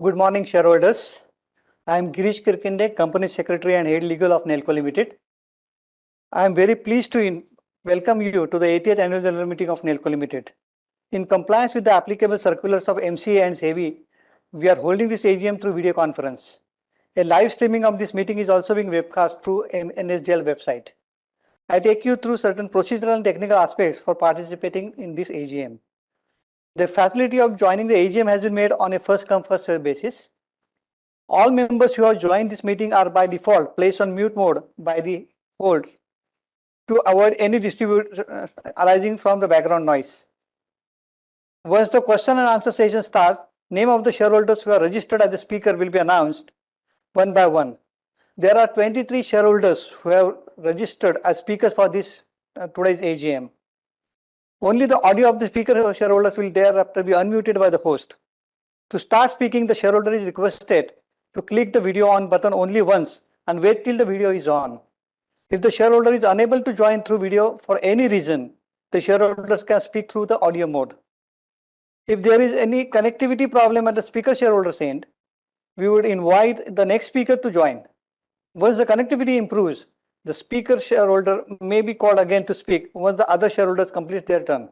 Good morning, shareholders. I am Girish Kirkinde, Company Secretary and Head Legal of Nelco Limited. I am very pleased to welcome you to the 80th Annual General Meeting of Nelco Limited. In compliance with the applicable circulars of MCA and SEBI, we are holding this AGM through video conference. A live streaming of this meeting is also being webcast through NSDL website. I take you through certain procedural and technical aspects for participating in this AGM. The facility of joining the AGM has been made on a first-come, first-served basis. All members who have joined this meeting are by default placed on mute mode by the hold to avoid any disturbance arising from the background noise. Once the question and answer session starts, name of the shareholders who are registered as the speaker will be announced one by one. There are 23 shareholders who have registered as speakers for this today's AGM. Only the audio of the speaker shareholders will thereafter be unmuted by the host. To start speaking, the shareholder is requested to click the video on button only once and wait till the video is on. If the shareholder is unable to join through video for any reason, the shareholders can speak through the audio mode. If there is any connectivity problem at the speaker shareholder's end, we would invite the next speaker to join. Once the connectivity improves, the speaker shareholder may be called again to speak once the other shareholders complete their turn.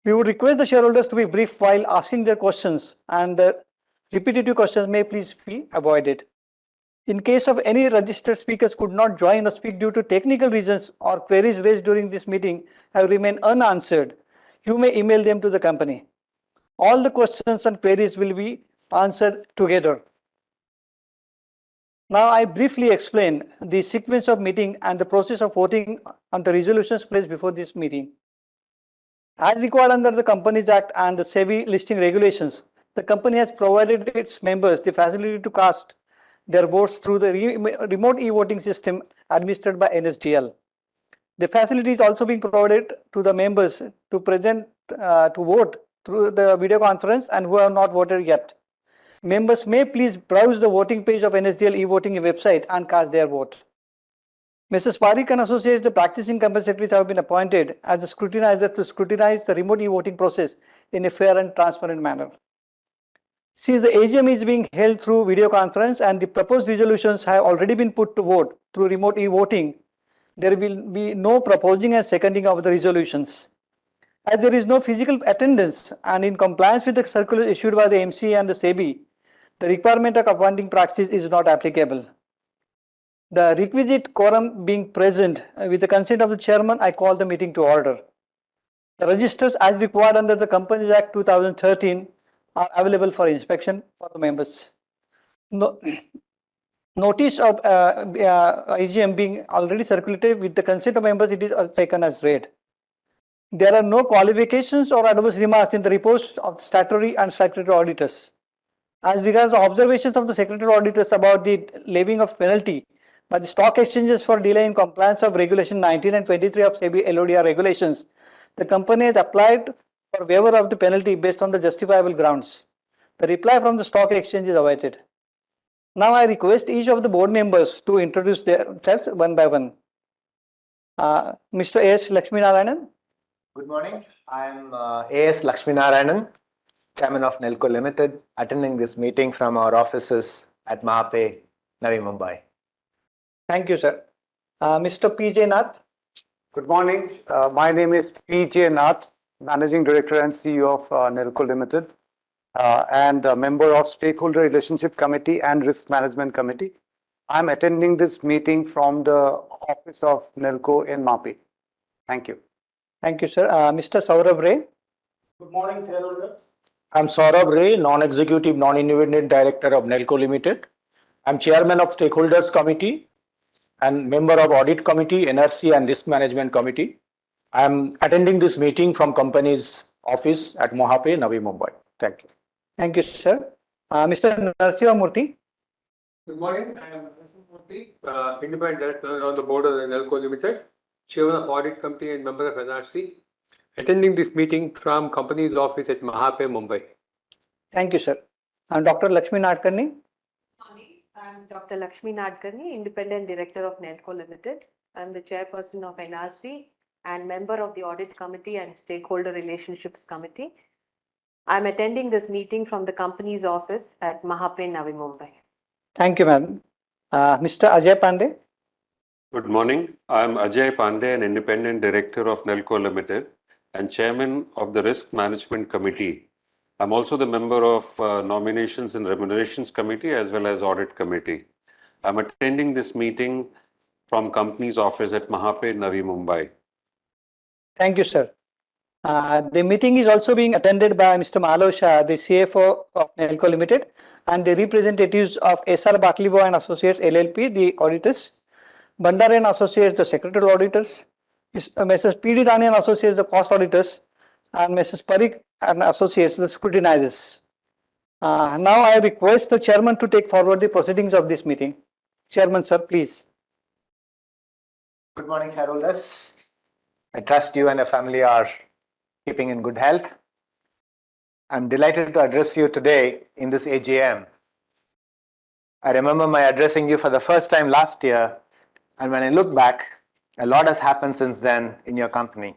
We would request the shareholders to be brief while asking their questions, and the repetitive questions may please be avoided. In case of any registered speakers could not join or speak due to technical reasons or queries raised during this meeting have remained unanswered, you may email them to the company. All the questions and queries will be answered together. Now I briefly explain the sequence of meeting and the process of voting on the resolutions placed before this meeting. As required under the Companies Act and the SEBI listing regulations, the company has provided its members the facility to cast their votes through the remote e-voting system administered by NSDL. The facility is also being provided to the members to vote through the video conference and who have not voted yet. Members may please browse the voting page of NSDL e-voting website and cast their vote. Mrs. Parikh and Associates, the practicing company secretaries, have been appointed as the scrutinizer to scrutinize the remote e-voting process in a fair and transparent manner. Since the AGM is being held through video conference and the proposed resolutions have already been put to vote through remote e-voting, there will be no proposing and seconding of the resolutions. As there is no physical attendance and in compliance with the circular issued by the MCA and the SEBI, the requirement of appointing proxies is not applicable. The requisite quorum being present, with the consent of the chairman, I call the meeting to order. The registers as required under the Companies Act 2013 are available for inspection for the members. Notice of AGM being already circulated with the consent of members, it is taken as read. There are no qualifications or adverse remarks in the reports of the statutory and statutory auditors. As regards the observations of the secretary auditors about the levying of penalty by the stock exchanges for delay in compliance of Regulation 19 and 23 of SEBI LODR regulations, the company has applied for waiver of the penalty based on the justifiable grounds. The reply from the stock exchange is awaited. Now I request each of the board members to introduce themselves one by one. Mr. A.S. Lakshminarayanan. Good morning. I am A.S. Lakshminarayanan, Chairman of Nelco Limited, attending this meeting from our offices at Mahape, Navi Mumbai. Thank you, sir. Mr. P.J. Nath. Good morning. My name is P.J. Nath, Managing Director and CEO of Nelco Limited, and a member of Stakeholder Relationship Committee and Risk Management Committee. I'm attending this meeting from the office of Nelco in Mahape. Thank you. Thank you, sir. Mr. Saurabh Ray. Good morning, shareholders. I'm Saurabh Ray, Non-Executive, Non-Independent Director of Nelco Limited. I'm Chairman of Stakeholders Committee and member of Audit Committee, NRC and Risk Management Committee. I'm attending this meeting from company's office at Mahape, Navi Mumbai. Thank you. Thank you, sir. Mr. Narasimha Murthy. Good morning. I am Narasimha Murthy, Independent Director on the board of the Nelco Limited, Chairman of Audit Committee and member of NRC, attending this meeting from company's office at Mahape, Mumbai. Thank you, sir. I'm Dr. Lakshmi Nadkarni. I'm Dr. Lakshmi Nadkarni, Independent Director of Nelco Limited. I'm the Chairperson of NRC and member of the Audit Committee and Stakeholder Relationships Committee. I'm attending this meeting from the company's office at Mahape, Navi Mumbai. Thank you, ma'am. Mr. Ajay Pandey. Good morning. I'm Ajay Pandey, an independent director of Nelco Limited and chairman of the Risk Management Committee. I'm also the member of Nominations and Remunerations Committee as well as Audit Committee. I'm attending this meeting from company's office at Mahape, Navi Mumbai. Thank you, sir. The meeting is also being attended by Mr. Malav Shah, the CFO of Nelco Limited, and the representatives of SR Baklivo and Associates LLP, the auditors, Bandare and Associates, the secretarial auditors, Messrs. P.D. Dani and Associates, the cost auditors, and Messrs. Parikh and Associates, the scrutinizers. Now I request the chairman to take forward the proceedings of this meeting. Chairman, sir, please. Good morning, shareholders. I trust you and your family are keeping in good health. I'm delighted to address you today in this AGM. I remember my addressing you for the first time last year, and when I look back, a lot has happened since then in your company.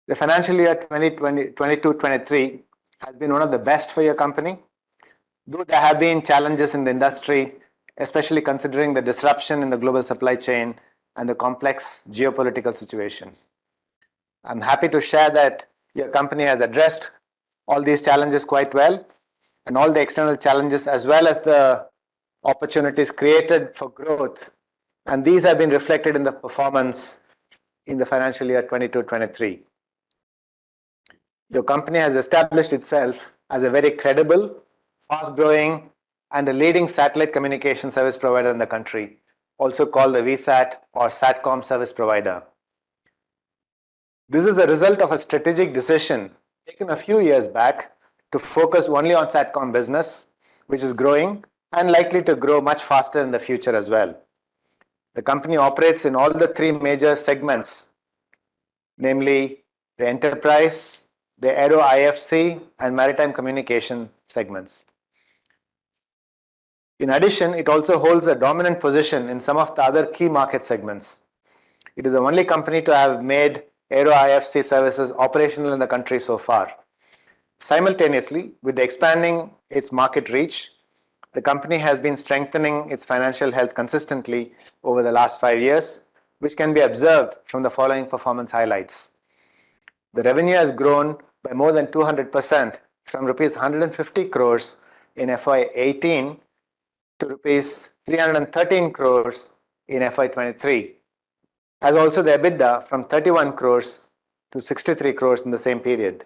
The financial year 2022-23 has been one of the best for your company, though there have been challenges in the industry, especially considering the disruption in the global supply chain and the complex geopolitical situation. I'm happy to share that your company has addressed all these challenges quite well, and all the external challenges as well as the opportunities created for growth, and these have been reflected in the performance in the financial year 22-23. Your company has established itself as a very credible, fast-growing, and a leading satellite communication service provider in the country, also called the VSAT or SATCOM service provider. This is a result of a strategic decision taken a few years back to focus only on SATCOM business, which is growing and likely to grow much faster in the future as well. The company operates in all the three major segments, namely the enterprise, the aero IFC, and maritime communication segments. In addition, it also holds a dominant position in some of the other key market segments. It is the only company to have made aero IFC services operational in the country so far. Simultaneously, with expanding its market reach, the company has been strengthening its financial health consistently over the last 5 years, which can be observed from the following performance highlights. The revenue has grown by more than 200% from rupees 150 crores in FY18 to rupees 313 crores in FY23, as also the EBITDA from 31 crores to 63 crores in the same period.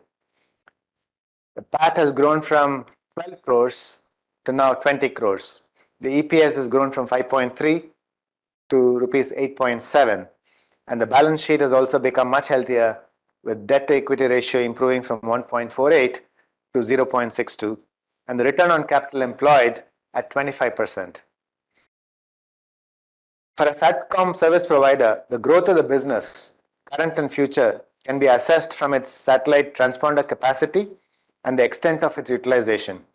The PAT has grown from 12 crores to now 20 crores. The EPS has grown from 5.3 to rupees 8.7, and the balance sheet has also become much healthier, with debt to equity ratio improving from 1.48 to 0.62, and the return on capital employed at 25%. For a SATCOM service provider, the growth of the business, current and future, can be assessed from its satellite transponder capacity and the extent of its utilization.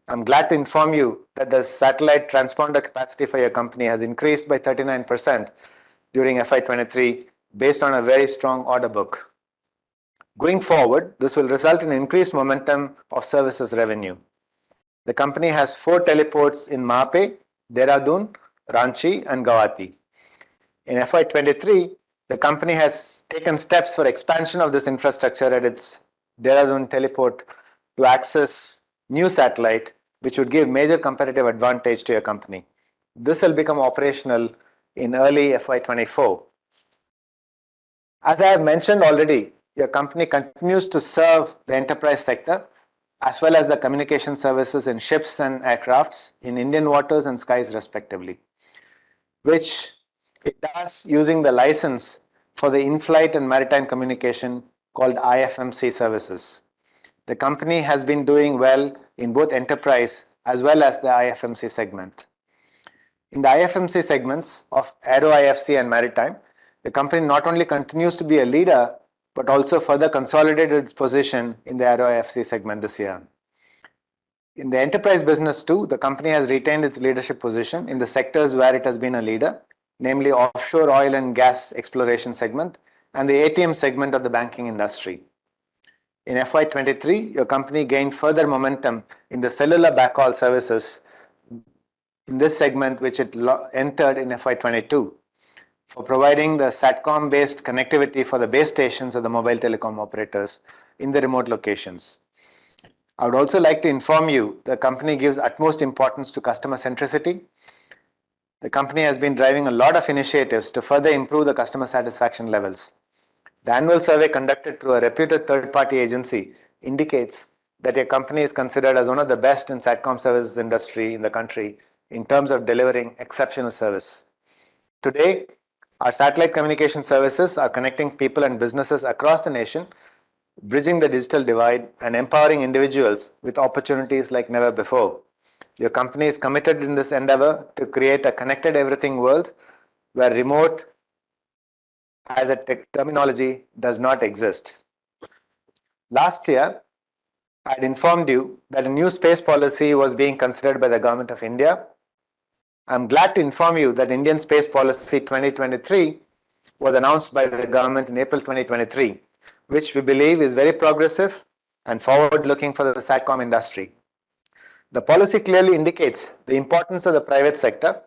I'm glad to inform you that the satellite transponder capacity for your company has increased by 39% during FY23 based on a very strong order book. Going forward, this will result in increased momentum of services revenue. The company has 4 teleports in Mahape, Dehradun, Ranchi, and Guwahati. In FY23, the company has taken steps for expansion of this infrastructure at its Dehradun teleport to access new satellite, which would give major competitive advantage to your company. This will become operational in early FY24. As I have mentioned already, your company continues to serve the enterprise sector as well as the communication services in ships and aircrafts in Indian waters and skies respectively, which it does using the license for the in-flight and maritime communication called IFMC services. The company has been doing well in both enterprise as well as the IFMC segment. In the IFMC segments of aero IFC and maritime, the company not only continues to be a leader, but also further consolidated its position in the aero IFC segment this year. In the enterprise business too, the company has retained its leadership position in the sectors where it has been a leader, namely offshore oil and gas exploration segment and the ATM segment of the banking industry. In FY23, your company gained further momentum in the cellular backhaul services in this segment, which it entered in FY22 for providing the SATCOM-based connectivity for the base stations of the mobile telecom operators in the remote locations. I would also like to inform you the company gives utmost importance to customer centricity. The company has been driving a lot of initiatives to further improve the customer satisfaction levels. The annual survey conducted through a reputed third-party agency indicates that your company is considered as one of the best in SATCOM services industry in the country in terms of delivering exceptional service. Today, our satellite communication services are connecting people and businesses across the nation, bridging the digital divide and empowering individuals with opportunities like never before. Your company is committed in this endeavor to create a connected everything world where remote as a terminology does not exist. Last year, I had informed you that a new space policy was being considered by the Government of India. I'm glad to inform you that Indian Space Policy 2023 was announced by the government in April 2023, which we believe is very progressive and forward-looking for the SATCOM industry. The policy clearly indicates the importance of the private sector,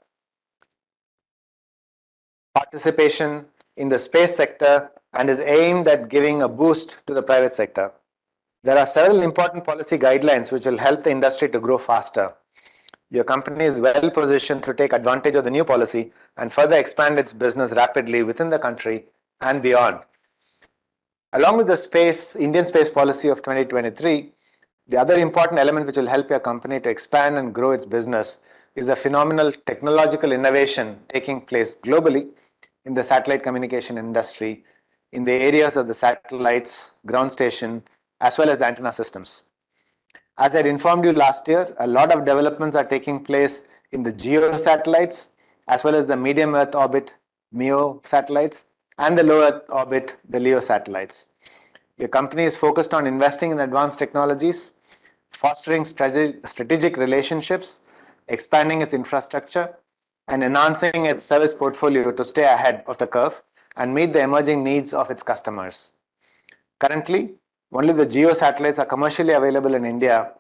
participation in the space sector, and is aimed at giving a boost to the private sector. There are several important policy guidelines which will help the industry to grow faster. Your company is well positioned to take advantage of the new policy and further expand its business rapidly within the country and beyond. Along with the Indian Space Policy of 2023, the other important element which will help your company to expand and grow its business is the phenomenal technological innovation taking place globally in the satellite communication industry in the areas of the satellites, ground station, as well as the antenna systems. As I had informed you last year, a lot of developments are taking place in the GEO satellites, as well as the medium Earth orbit MEO satellites, and the low Earth orbit, the LEO satellites. Your company is focused on investing in advanced technologies, fostering strategic relationships, expanding its infrastructure, and enhancing its service portfolio to stay ahead of the curve and meet the emerging needs of its customers. Currently, only the GEO satellites are commercially available in India,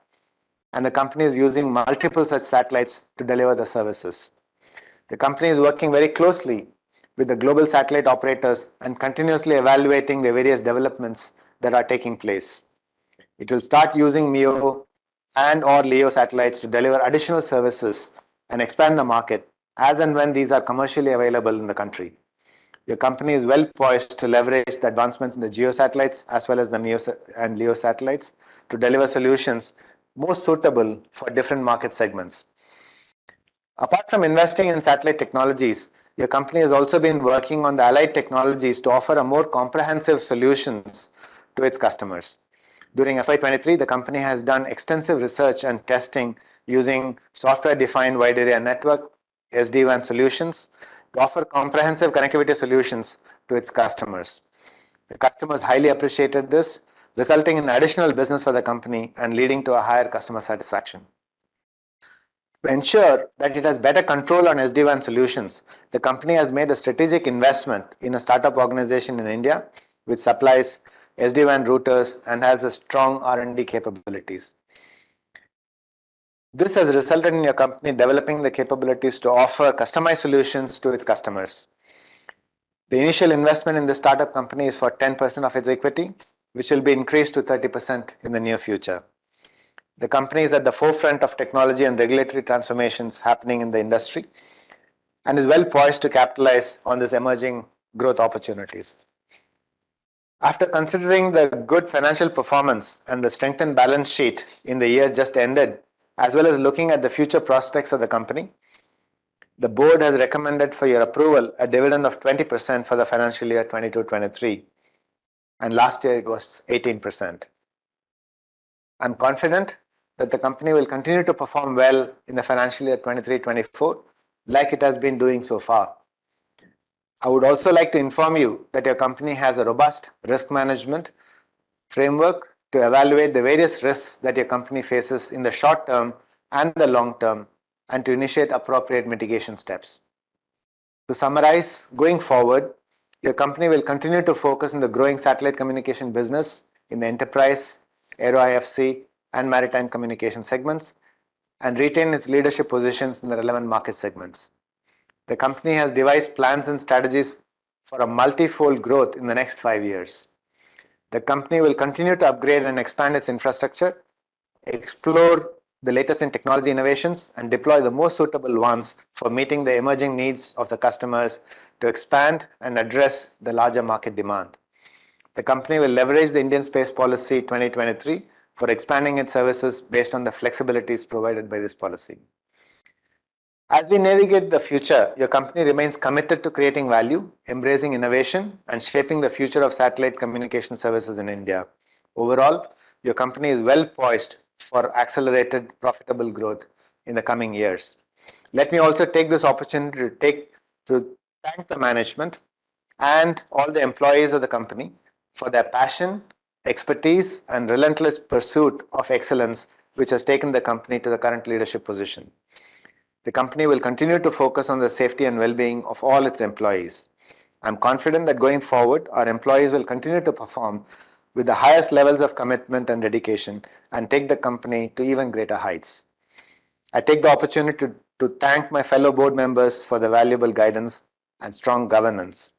and the company is using multiple such satellites to deliver the services. The company is working very closely with the global satellite operators and continuously evaluating the various developments that are taking place. It will start using MEO and or LEO satellites to deliver additional services and expand the market as and when these are commercially available in the country. Your company is well poised to leverage the advancements in the GEO satellites as well as the MEO and LEO satellites to deliver solutions most suitable for different market segments. Apart from investing in satellite technologies, your company has also been working on the allied technologies to offer a more comprehensive solutions to its customers. During FY23, the company has done extensive research and testing using software-defined wide area network, SD-WAN solutions, to offer comprehensive connectivity solutions to its customers. The customers highly appreciated this, resulting in additional business for the company and leading to a higher customer satisfaction. To ensure that it has better control on SD-WAN solutions, the company has made a strategic investment in a startup organization in India which supplies SD-WAN routers and has a strong R&D capabilities. This has resulted in your company developing the capabilities to offer customized solutions to its customers. The initial investment in the startup company is for 10% of its equity, which will be increased to 30% in the near future. The company is at the forefront of technology and regulatory transformations happening in the industry and is well poised to capitalize on these emerging growth opportunities. After considering the good financial performance and the strengthened balance sheet in the year just ended, as well as looking at the future prospects of the company, the board has recommended for your approval a dividend of 20% for the financial year 22-23, and last year it was 18%. I'm confident that the company will continue to perform well in the financial year 23-24 like it has been doing so far. I would also like to inform you that your company has a robust risk management framework to evaluate the various risks that your company faces in the short term and the long term and to initiate appropriate mitigation steps. To summarize, going forward, your company will continue to focus on the growing satellite communication business in the enterprise, aero IFC, and maritime communication segments, and retain its leadership positions in the relevant market segments. The company has devised plans and strategies for a multi-fold growth in the next 5 years. The company will continue to upgrade and expand its infrastructure, explore the latest in technology innovations, and deploy the most suitable ones for meeting the emerging needs of the customers to expand and address the larger market demand. The company will leverage the Indian Space Policy 2023 for expanding its services based on the flexibilities provided by this policy. As we navigate the future, your company remains committed to creating value, embracing innovation, and shaping the future of satellite communication services in India. Overall, your company is well poised for accelerated profitable growth in the coming years. Let me also take this opportunity to thank the management and all the employees of the company for their passion, expertise, and relentless pursuit of excellence, which has taken the company to the current leadership position. The company will continue to focus on the safety and well-being of all its employees. I'm confident that going forward, our employees will continue to perform with the highest levels of commitment and dedication and take the company to even greater heights. I take the opportunity to thank my fellow board members for the valuable guidance and strong governance.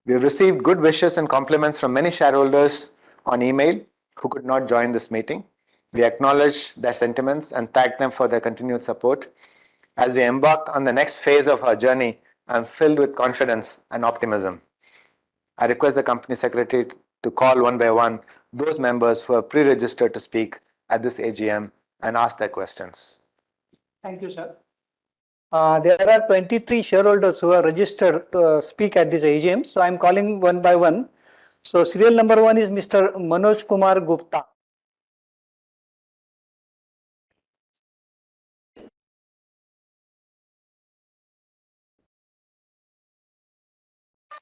We have received good wishes and compliments from many shareholders on email who could not join this meeting. We acknowledge their sentiments and thank them for their continued support. As we embark on the next phase of our journey, I am filled with confidence and optimism. I request the company secretary to call one by one those members who are pre-registered to speak at this AGM and ask their questions. Thank you, sir. There are 23 shareholders who are registered to speak at this AGM. So I'm calling one by one. So serial number 1 is Mr. Manoj Kumar Gupta.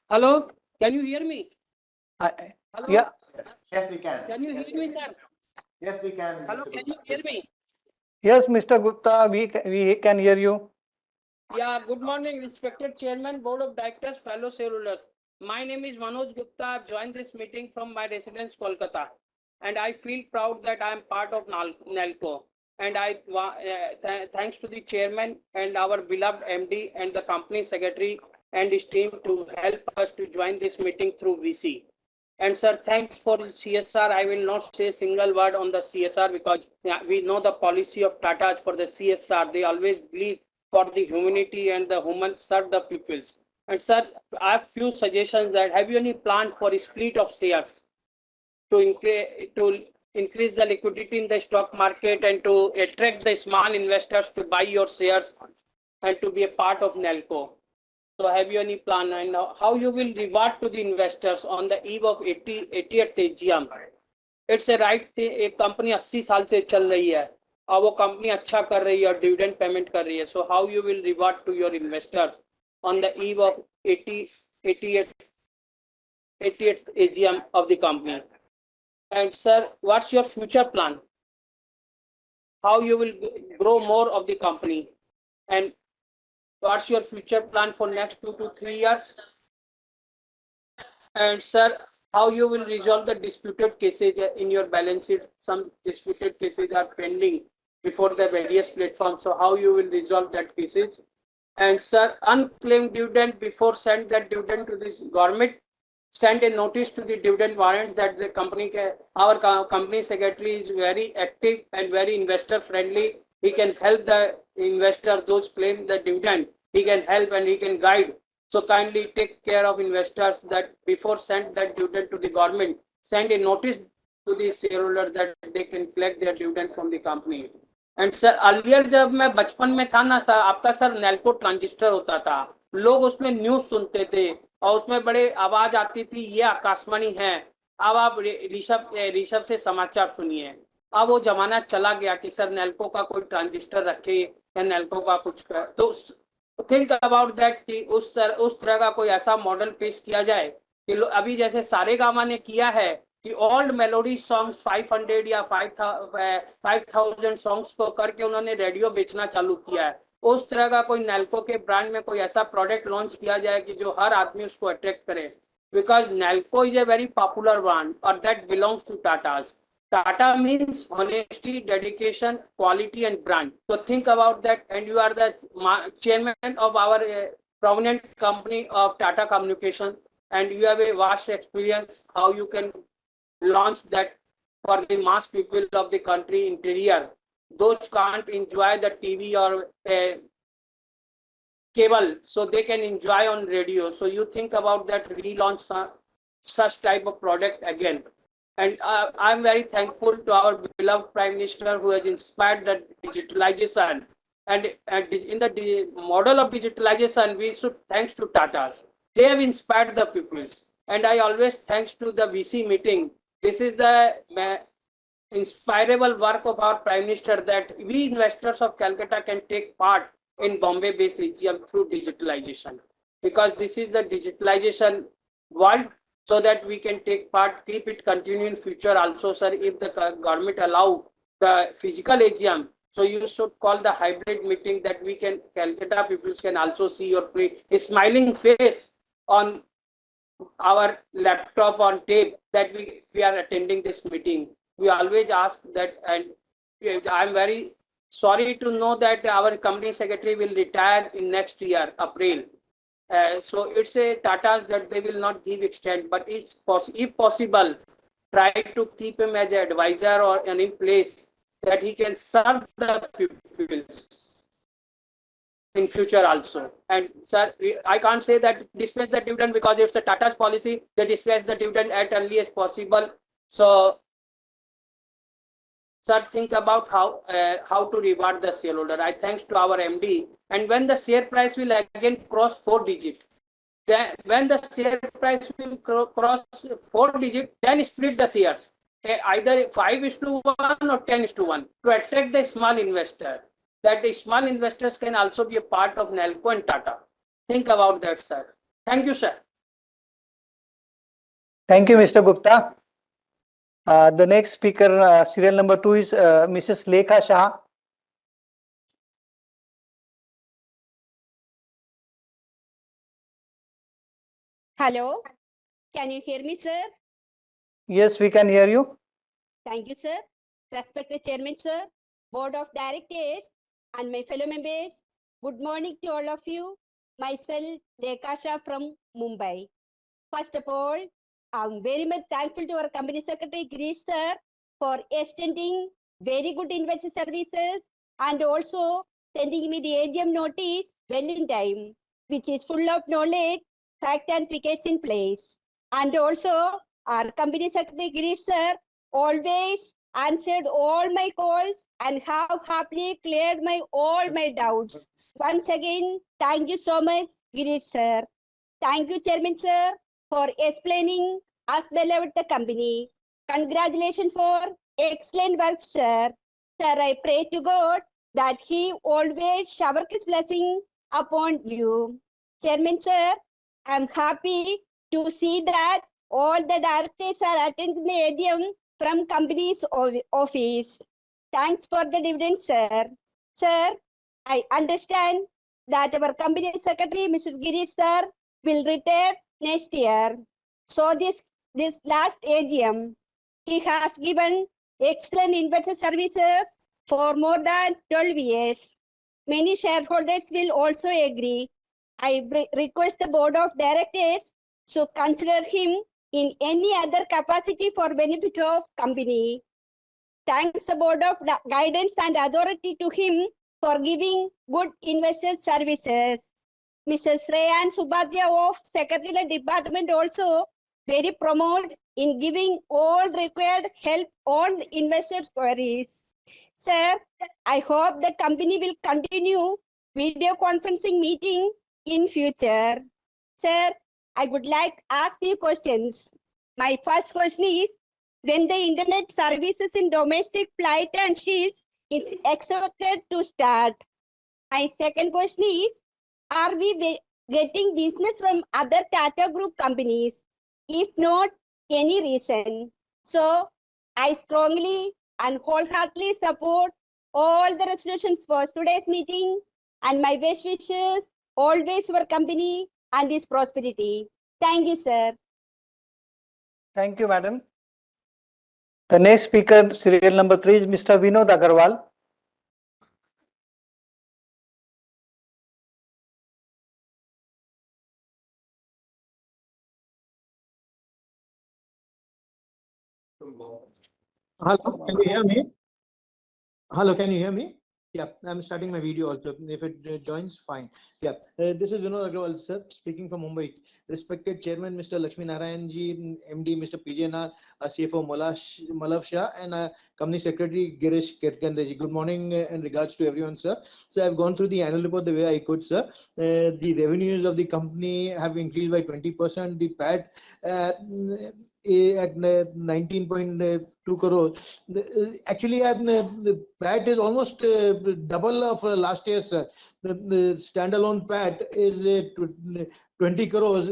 Hello, can you hear me? Hello? Yeah. Yes, we can. Can you hear me, sir? Yes, we can. Hello, Mr. can you hear me? Yes, Mr. Gupta, we can hear you. Yeah, good morning, respected Chairman, Board of Directors, fellow shareholders. My name is Manoj Gupta. I've joined this meeting from my residence, Kolkata, and I feel proud that I am part of Nelco. And thanks to the Chairman and our beloved MD and the company secretary and his team to help us to join this meeting through VC. And sir, thanks for CSR. I will not say a single word on the CSR because we know the policy of Tata for the CSR. They always believe for the humanity and the human serve the peoples. And sir, I have few suggestions that have you any plan for a split of shares to increase the liquidity in the stock market and to attract the small investors to buy your shares and to be a part of Nelco? So have you any plan and how you will reward to the investors on the eve of 80th AGM? It's a right thing. एक company 80 साल से चल रही है और वो company अच्छा कर रही है और डिविडेंड पेमेंट कर रही है. So how you will reward to your investors on the eve of 80th AGM of the company? And sir, what's your future plan? How you will grow more of the company? And what's your future plan for next 2 to 3 years? And sir, how you will resolve the disputed cases in your balance sheet? Some disputed cases are pending before the various platforms. So how you will resolve that cases? And sir, unclaimed dividend before send that dividend to this government, send a notice to the dividend warrant that the company our company secretary is very active and very investor friendly. He can help the investor, those claim the dividend. He can help and he can guide. So kindly take care of investors that before send that dividend to the government, send a notice to the shareholder that they can collect their dividend from the company. And sir earlier जब मैं बचपन में था ना sir, आपका sir Nelco transistor होता था, लोग उसमें न्यूज सुनते थे और उसमें बड़े आवाज आती थी ये आकाशवाणी है, अब आप ऋषभ से समाचार सुनिए. अब वो जमाना चला गया कि सर नेल्को का कोई ट्रांजिस्टर रखे या नेल्को का कुछ कर. तो थिंक अबाउट दैट कि उस तरह का कोई ऐसा मॉडल पेश किया जाए कि अभी जैसे सारेगामा ने किया है कि ओल्ड मेलोडी सॉन्ग्स 500 या 5000 सॉन्ग्स को करके उन्होंने रेडियो बेचना चालू किया है. उस तरह का कोई नेल्को के ब्रांड में कोई ऐसा प्रोडक्ट लॉन्च किया जाए कि जो हर आदमी उसको अट्रैक्ट करे. because Nelco is a very popular one, or that belongs to Tata's. Tata means honesty, dedication, quality, and brand. So think about that, and you are the chairman of our prominent company of Tata Communication, and you have a vast experience how you can launch that for the mass people of the country interior. Those can't enjoy the TV or cable, so they can enjoy on radio. So you think about that relaunch such type of product again. And I'm very thankful to our beloved Prime Minister who has inspired the digitalization. And in the model of digitalization, we should thanks to Tata's. They have inspired the peoples. And I always thanks to the VC meeting. This is the inspirable work of our Prime Minister that we investors of Calcutta can take part in Bombay-based AGM through digitalization. Because this is the digitalization world, so that we can take part, keep it continue in future also, sir, if the government allow the physical AGM. So you should call the hybrid meeting that we can, Calcutta people can also see your smiling face on our laptop on tape that we are attending this meeting. We always ask that, and I'm very sorry to know that our company secretary will retire in next year, April. So it's a Tata's that they will not give extent, but it's if possible, try to keep him as an advisor or any place that he can serve the peoples in future also. And sir, I can't say that displace the dividend because it's a Tata's policy. They displace the dividend at early as possible. So sir, think about how to reward the shareholder. I thanks to our MD. And when the share price will again cross 4-digit, then when the share price will cross 4-digit, then split the shares. Either 5:1 or 10:1 to attract the small investor. That the small investors can also be a part of Nelco and Tata. Think about that, sir. Thank you, sir. Thank you, Mr. Gupta. The next speaker, serial number 2, is Mrs. Lekha Shah. Hello, can you hear me, sir? Yes, we can hear you. Thank you, sir. Respected Chairman, sir, Board of Directors, and my fellow members, good morning to all of you. Myself, Lekha Shah from Mumbai. First of all, I'm very much thankful to our Company Secretary, Girish, sir, for extending very good investor services and also sending me the AGM notice well in time, which is full of knowledge, fact and figures in place. And also, our Company Secretary, Girish, sir, always answered all my calls and have happily cleared all my doubts. Once again, thank you so much, Girish, sir. Thank you, Chairman, sir, for explaining us well about the company. Congratulations for excellent work, sir. Sir, I pray to God that He always shower His blessing upon you. Chairman, sir, I'm happy to see that all the directors are attending the AGM from company's office. Thanks for the dividend, sir. Sir, I understand that our company secretary, Mr. Girish, sir, will retire next year. So this last AGM, he has given excellent investor services for more than 12 years. Many shareholders will also agree. I request the board of directors to consider him in any other capacity for benefit of company. Thanks the board of guidance and authority to him for giving good investor services. Mr. Shreyan Subadhya of Secretarial Department also very promote in giving all required help on investors' queries. Sir, I hope the company will continue video conferencing meeting in future. Sir, I would like to ask you questions. My first question is, when the internet services in domestic flight and ships is expected to start? My second question is, are we getting business from other Tata Group companies? If not, any reason? So, I strongly and wholeheartedly support all the resolutions for today's meeting and my best wishes always for company and its prosperity. Thank you, sir. Thank you, madam. The next speaker, serial number 3, is Mr. Vinod Agarwal. Hello, can you hear me? Hello, can you hear me? Yeah, I'm starting my video also. If it joins, fine. Yeah, this is Vinod Agrawal, sir, speaking from Mumbai. Respected Chairman, Mr. Lakshmi Narayan ji, MD, Mr. PJ Nath, CFO Malav Shah, and Company Secretary Girish Kirkande ji. Good morning and regards to everyone, sir. So I've gone through the annual report the way I could, sir. The revenues of the company have increased by 20%. The PAT at 19.2 crores. Actually, the PAT is almost double of last year's. The standalone PAT is 20 crores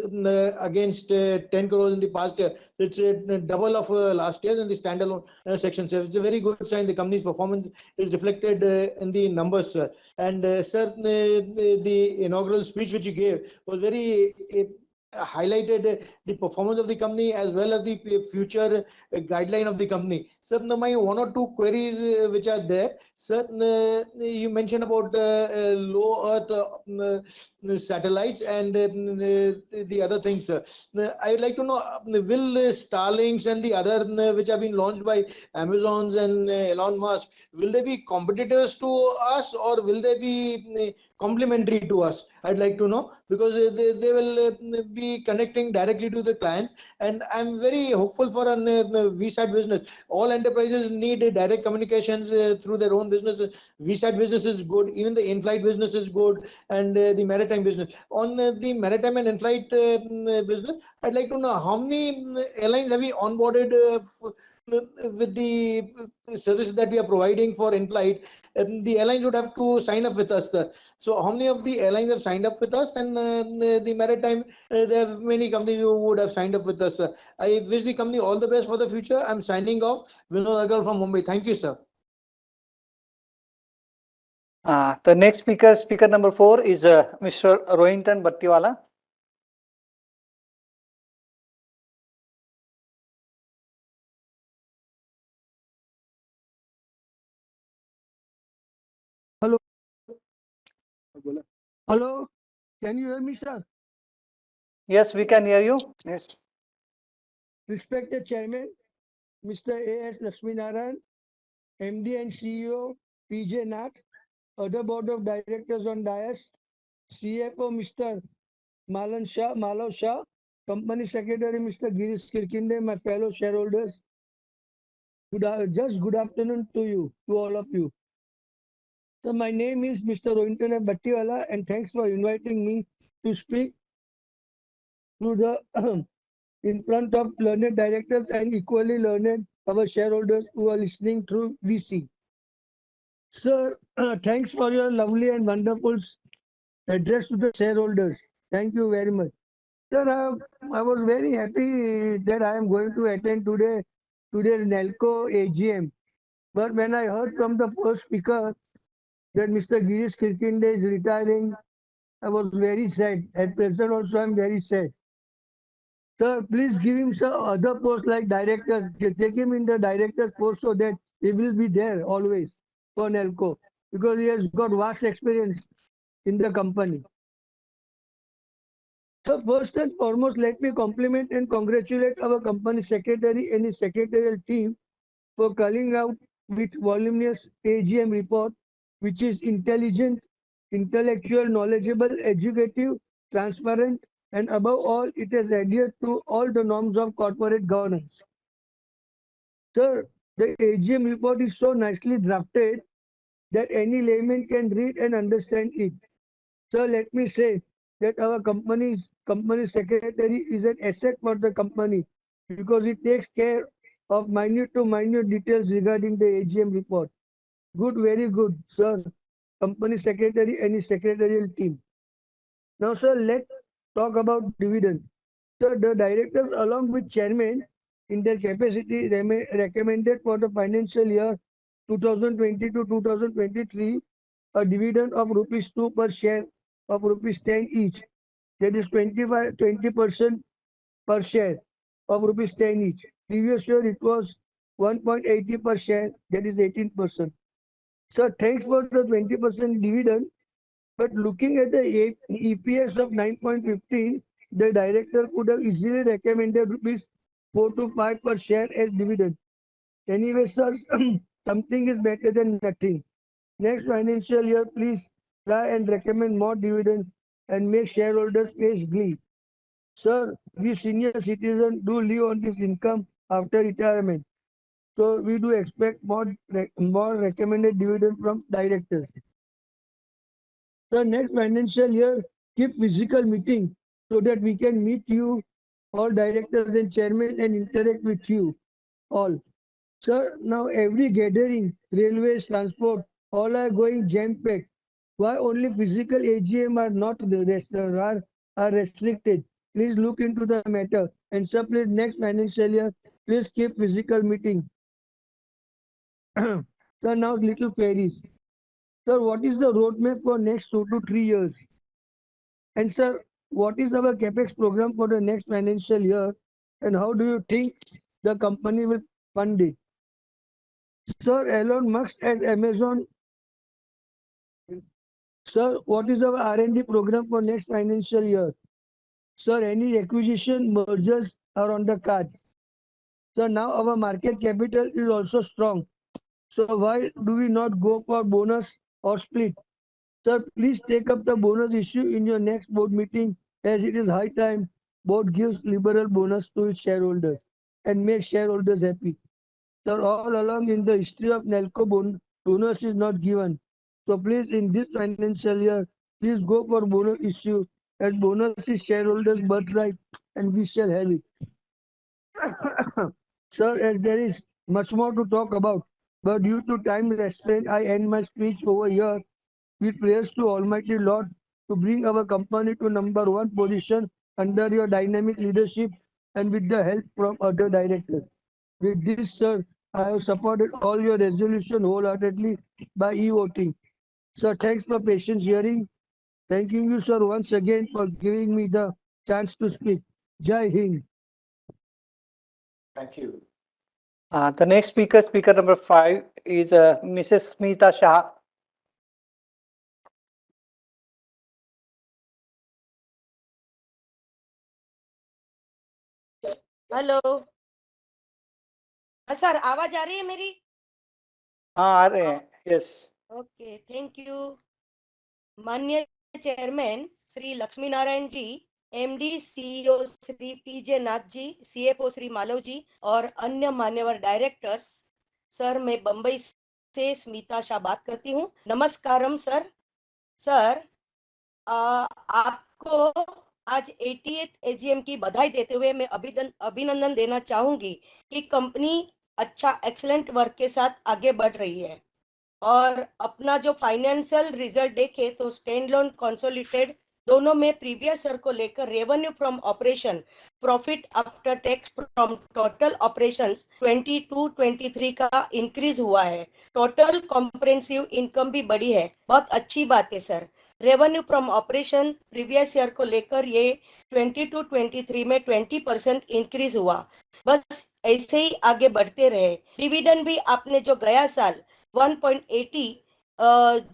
against 10 crores in the past year. It's double of last year in the standalone section. So it's a very good sign. The company's performance is reflected in the numbers. And sir, the inaugural speech which you gave was very highlighted the performance of the company as well as the future guideline of the company. Sir, my one or two queries which are there. Sir, you mentioned about low Earth satellites and the other things. I would like to know, will Starlinks and the other which have been launched by Amazons and Elon Musk, will they be competitors to us or will they be complementary to us? I'd like to know, because they will be connecting directly to the clients, and I'm very hopeful for a VSAT business. All enterprises need direct communications through their own business. VSAT business is good, even the in-flight business is good, and the maritime business. On the maritime and in-flight business, I'd like to know how many airlines have we onboarded with the services that we are providing for in-flight. The airlines would have to sign up with us. So how many of the airlines have signed up with us? And the maritime, there are many companies who would have signed up with us. I wish the company all the best for the future. I'm signing off. Vinod Agarwal from Mumbai. Thank you, sir. The next speaker, speaker number 4, is Mr. Rohinton Battiwala. Hello. Hello. Can you hear me, sir? Yes, we can hear you. Yes. Respected Chairman, Mr. A.S. Lakshminarayan, MD and CEO, PJ Nath, other Board of Directors on dais, CFO, Mr. Malav Shah, Company Secretary, Mr. Girish Kirkinde, my fellow shareholders. Good afternoon to you, to all of you. So my name is Mr. Rohinton Battiwala, and thanks for inviting me to speak to the in front of learned directors and equally learned our shareholders who are listening through VC. Sir, thanks for your lovely and wonderful address to the shareholders. Thank you very much. Sir, I was very happy that I am going to attend today's Nelco AGM. But when I heard from the first speaker that Mr. Girish Kirkinde is retiring, I was very sad. At present also, I am very sad. Sir, please give him some other posts like directors. Take him in the director's post so that he will be there always for Nelco, because he has got vast experience in the company. So first and foremost, let me compliment and congratulate our company secretary and his secretarial team for calling out with voluminous AGM report, which is intelligent, intellectual, knowledgeable, educative, transparent, and above all, it has adhered to all the norms of corporate governance. Sir, the AGM report is so nicely drafted that any layman can read and understand it. So let me say that our company secretary is an asset for the company because it takes care of minute to minute details regarding the AGM report. Good, very good, sir. Company secretary and his secretarial team. Now, sir, let's talk about dividend. So the directors along with chairman in their capacity recommended for the financial year 2020 to 2023 a dividend of rupees 2 per share of rupees 10 each. That is 20% per share. of rupees 10 each. Previous year it was 1.80 per share, that is 18%. Sir, thanks for the 20% dividend. But looking at the EPS of 9.15, the director could have easily recommended rupees 4 to 5 per share as dividend. Anyway, sir, something is better than nothing. Next financial year, please try and recommend more dividend and make shareholders face glee. Sir, we senior citizens do live on this income after retirement. So we do expect more recommended dividend from directors. The next financial year, keep physical meeting so that we can meet you, all directors and chairmen, and interact with you all. Sir, now every gathering, railways, transport, all are going jam-packed. Why only physical AGM are not are restricted? Please look into the matter. And sir, please next financial year, please keep physical meeting. Sir, now little queries. Sir, what is the roadmap for next 2 to 3 years? And sir, what is our capex program for the next financial year? And how do you think the company will fund it? Sir, Elon Musk as Amazon. Sir, what is our R&D program for next financial year? Sir, any acquisition mergers are on the cards. Sir, now our market capital is also strong. So why do we not go for bonus or split? Sir, please take up the bonus issue in your next board meeting, as it is high time board gives liberal bonus to its shareholders and make shareholders happy. Sir, all along in the history of Nelco, bonus is not given. So please, in this financial year, please go for bonus issue, as bonus is shareholders' birthright and we shall have it. Sir, as there is much more to talk about, but due to time restraint, I end my speech over here with prayers to Almighty Lord to bring our company to number 1 position under your dynamic leadership and with the help from other directors. With this, sir, I have supported all your resolution wholeheartedly by e-voting. Sir, thanks for patient hearing. Thanking you, sir, once again for giving me the chance to speak. Jai Hind. Thank you. The next speaker, speaker number 5, is Mrs. Smita Shah. Hello sir आवाज आ रही है मेरी हाँ आ रहे हैं yes okay thank you माननीय chairman Shri Lakshmi Narayan ji MD CEO Shri पीजे Nath ji CFO Shri Malav जी और अन्य मान्यवर डायरेक्टर्स सर मैं बंबई से स्मिता शाह बात करती हूँ नमस्कारम सर सर आपको आज 80th एजीएम की बधाई देते हुए मैं अभिनंदन देना चाहूंगी कि कंपनी अच्छा एक्सीलेंट वर्क के साथ आगे बढ़ रही है और अपना जो फाइनेंशियल रिजल्ट देखे तो स्टैंड लोन कंसोलिडेटेड दोनों में प्रीवियस ईयर को लेकर revenue from operation profit after tax from total operations 22-23 का इंक्रीज हुआ है टोटल कॉम्प्रिहेंसिव इनकम भी बढ़ी है बहुत अच्छी बात है sir revenue from operation previous year को लेकर ये 22-23 में 20% इंक्रीज हुआ बस ऐसे ही आगे बढ़ते रहे डिविडेंड भी आपने जो गया साल 1.80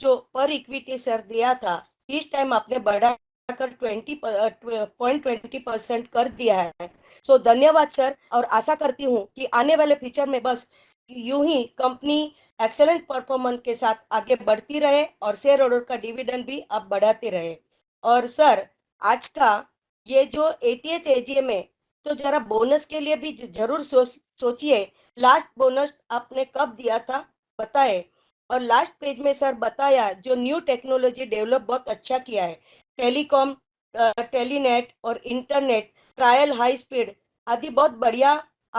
जो पर इक्विटी सर दिया था इस टाइम आपने बढ़ाकर 20% कर दिया है सो धन्यवाद सर और आशा करती हूँ कि आने वाले फ्यूचर में बस यूं ही कंपनी एक्सेलेंट परफॉर्मेंस के साथ आगे बढ़ती रहे और शेयर होल्डर का डिविडेंड भी आप बढ़ाते रहे और सर आज का ये जो 80th एजीएम है तो जरा बोनस के लिए भी जरूर सोचिए लास्ट बोनस आपने कब दिया था बताए और लास्ट पेज में सर बताया जो न्यू टेक्नोलॉजी डेवलप बहुत अच्छा किया है टेलीकॉम टेलीनेट और इंटरनेट ट्रायल हाई स्पीड आदि बहुत बढ़िया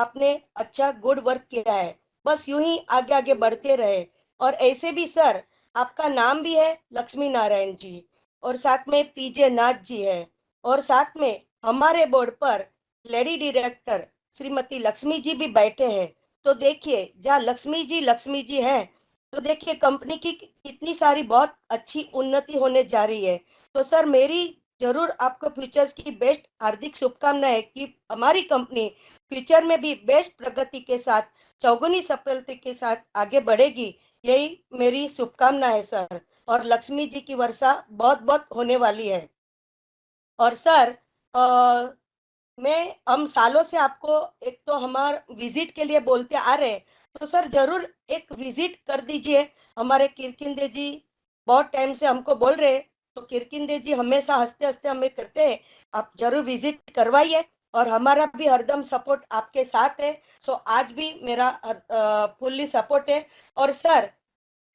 आपने अच्छा गुड वर्क किया है बस यूं ही आगे आगे बढ़ते रहे और ऐसे भी सर आपका नाम भी है लक्ष्मी नारायण जी और साथ में पीजे नाथ जी है और साथ में हमारे बोर्ड पर लेडी डायरेक्टर श्रीमती लक्ष्मी जी भी बैठे हैं तो देखिए जहाँ लक्ष्मी जी है तो देखिए कंपनी की कितनी सारी बहुत अच्छी उन्नति होने जा रही है तो सर मेरी जरूर आपको फ्यूचर्स की बेस्ट हार्दिक शुभकामनाएं कि हमारी कंपनी फ्यूचर में भी बेस्ट प्रगति के साथ चौगुनी सफलता के साथ आगे बढ़ेगी, यही मेरी शुभकामना है सर। और लक्ष्मी जी की वर्षा बहुत बहुत होने वाली है। और सर हम सालों से आपको एक तो हमार विजिट के लिए बोलते आ रहे हैं, तो सर जरूर एक विजिट कर दीजिए। हमारे किरकिंदे जी बहुत टाइम से हमको बोल रहे हैं, तो किरकिंदे जी हमेशा हंसते हंसते हमें करते हैं, आप जरूर विजिट करवाइए। और हमारा भी हरदम सपोर्ट आपके साथ है। सो आज भी मेरा फुल्ली सपोर्ट है। और सर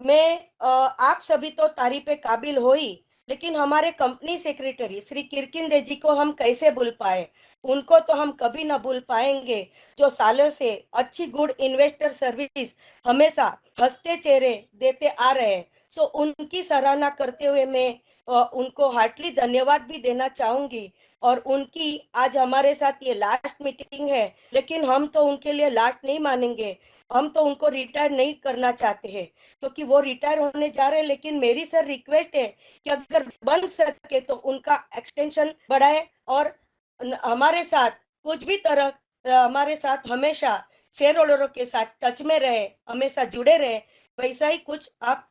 आप सभी तो तारीफे काबिल हो ही, लेकिन हमारे कंपनी सेक्रेटरी श्री किरकिंदे जी को हम कैसे भूल पाए। उनको तो हम कभी ना भूल पाएंगे, जो सालों से अच्छी गुड इन्वेस्टर सर्विस हमेशा हंसते चेहरे देते आ रहे हैं। सो उनकी सराहना करते हुए मैं उनको हार्टली धन्यवाद भी देना चाहूंगी। और उनकी आज हमारे साथ ये लास्ट मीटिंग है, लेकिन हम तो उनके लिए लास्ट नहीं मानेंगे। हम तो उनको रिटायर नहीं करना चाहते हैं, क्योंकि वो रिटायर होने जा रहे हैं। लेकिन मेरी सर रिक्वेस्ट है कि अगर बन सके तो उनका एक्सटेंशन बढ़ाए, और हमारे साथ कुछ भी तरह हमारे साथ हमेशा शेयर होल्डरों के साथ टच में रहे, हमेशा जुड़े रहे। वैसा ही कुछ आप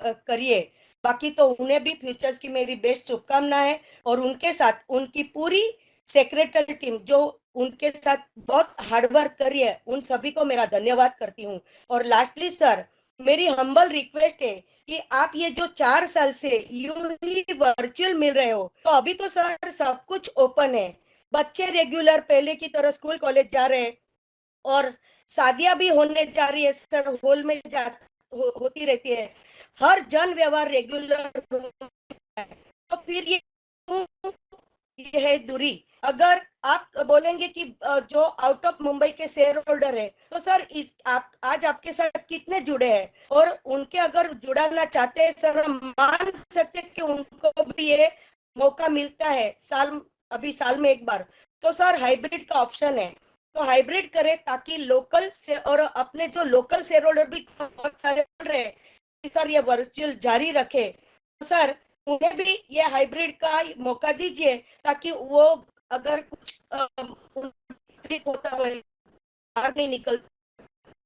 करिए। बाकी तो उन्हें भी फ्यूचर्स की मेरी बेस्ट शुभकामना है। और उनके साथ उनकी पूरी सेक्रेटरी टीम जो उनके साथ बहुत हार्डवर्क करी है, उन सभी को मेरा धन्यवाद करती हूँ। और लास्टली सर, मेरी हम्बल रिक्वेस्ट है कि आप ये जो 4 साल से यूं ही वर्चुअल मिल रहे हो, तो अभी तो सर सब कुछ ओपन है। बच्चे रेगुलर पहले की तरह स्कूल कॉलेज जा रहे हैं, और शादियां भी होने जा रही है सर, हॉल में होती रहती है। हर जन व्यवहार रेगुलर है। तो फिर ये है दूरी। अगर आप बोलेंगे कि जो आउट ऑफ मुंबई के शेयर होल्डर है, तो सर आप आज आपके साथ कितने जुड़े हैं, और उनके अगर जुड़ाना चाहते हैं सर, हम मान सकते हैं कि उनको भी ये मौका मिलता है अभी साल में एक बार। तो सर हाइब्रिड का ऑप्शन है, तो हाइब्रिड करें, ताकि लोकल से और अपने जो लोकल शेयर होल्डर भी बहुत सारे बोल रहे हैं सर ये वर्चुअल जारी रखे। तो सर उन्हें भी ये हाइब्रिड का मौका दीजिए, ताकि वो अगर कुछ होता है बाहर नहीं निकल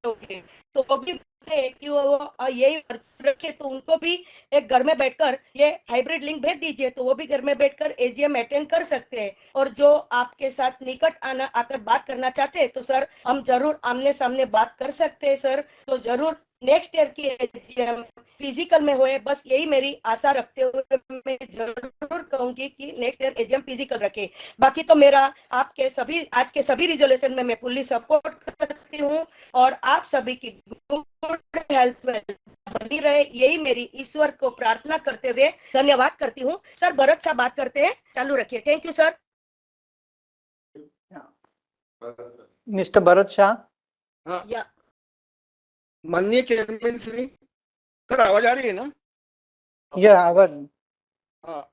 ओके, तो वो भी कि वो यही रखे, तो उनको भी एक घर में बैठकर ये हाइब्रिड लिंक भेज दीजिए, तो वो भी घर में बैठकर एजीएम अटेंड कर सकते हैं। और जो आपके साथ निकट आकर बात करना चाहते हैं, तो सर हम जरूर आमने सामने बात कर सकते हैं सर। तो जरूर नेक्स्ट ईयर की एजीएम फिजिकल में होए, बस यही मेरी आशा रखते हुए मैं जरूर कहूंगी कि नेक्स्ट ईयर एजीएम फिजिकल रखे। बाकी तो मेरा आपके सभी आज के सभी रिजोल्यूशन में मैं फुल्ली सपोर्ट करती हूँ, और आप सभी की गुड हेल्थ बनी रहे, यही मेरी ईश्वर को प्रार्थना करते हुए धन्यवाद करती हूँ। सर भरत साहब बात करते हैं, चालू रखिए। Thank you sir. Mister Bharat Shah. हाँ, या माननीय चेयरमैन श्री, सर आवाज आ रही है ना? या आवाज। हाँ,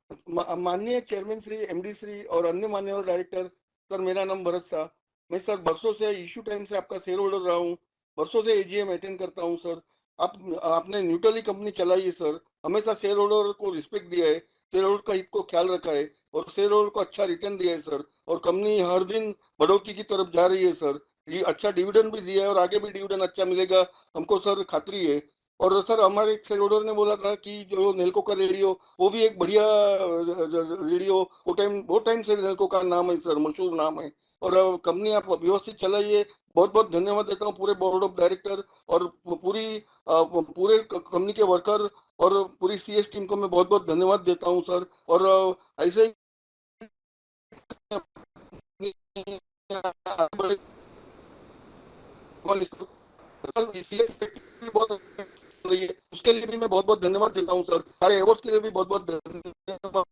माननीय चेयरमैन श्री, एमडी श्री और अन्य मान्यवर डायरेक्टर, सर मेरा नाम भरत शाह। मैं सर बरसों से इश्यू टाइम से आपका शेयर होल्डर रहा हूँ, बरसों से एजीएम अटेंड करता हूँ सर। आपने न्यूट्रली कंपनी चलाई है सर, हमेशा शेयर होल्डर को रिस्पेक्ट दिया है, शेयर होल्डर का हित को ख्याल रखा है, और शेयर होल्डर को अच्छा रिटर्न दिया है सर। और कंपनी हर दिन बढ़ोतरी की तरफ जा रही है सर। ये अच्छा डिविडेंड भी दिया है, और आगे भी डिविडेंड अच्छा मिलेगा हमको सर, खातरी है। और सर हमारे एक शेयर होल्डर ने बोला था कि जो नेल्को का रेडियो, वो भी एक बढ़िया रेडियो, वो बहुत टाइम से नेल्को का नाम है सर, मशहूर नाम है। और कंपनी आप व्यवस्थित चलाइए। बहुत बहुत धन्यवाद देता हूँ पूरे बोर्ड ऑफ डायरेक्टर और पूरे कंपनी के वर्कर और पूरी सीएस टीम को मैं बहुत बहुत धन्यवाद देता हूँ सर। और ऐसे ही उसके लिए भी मैं बहुत बहुत धन्यवाद देता हूँ सर। सारे अवार्ड्स के लिए भी बहुत बहुत धन्यवाद।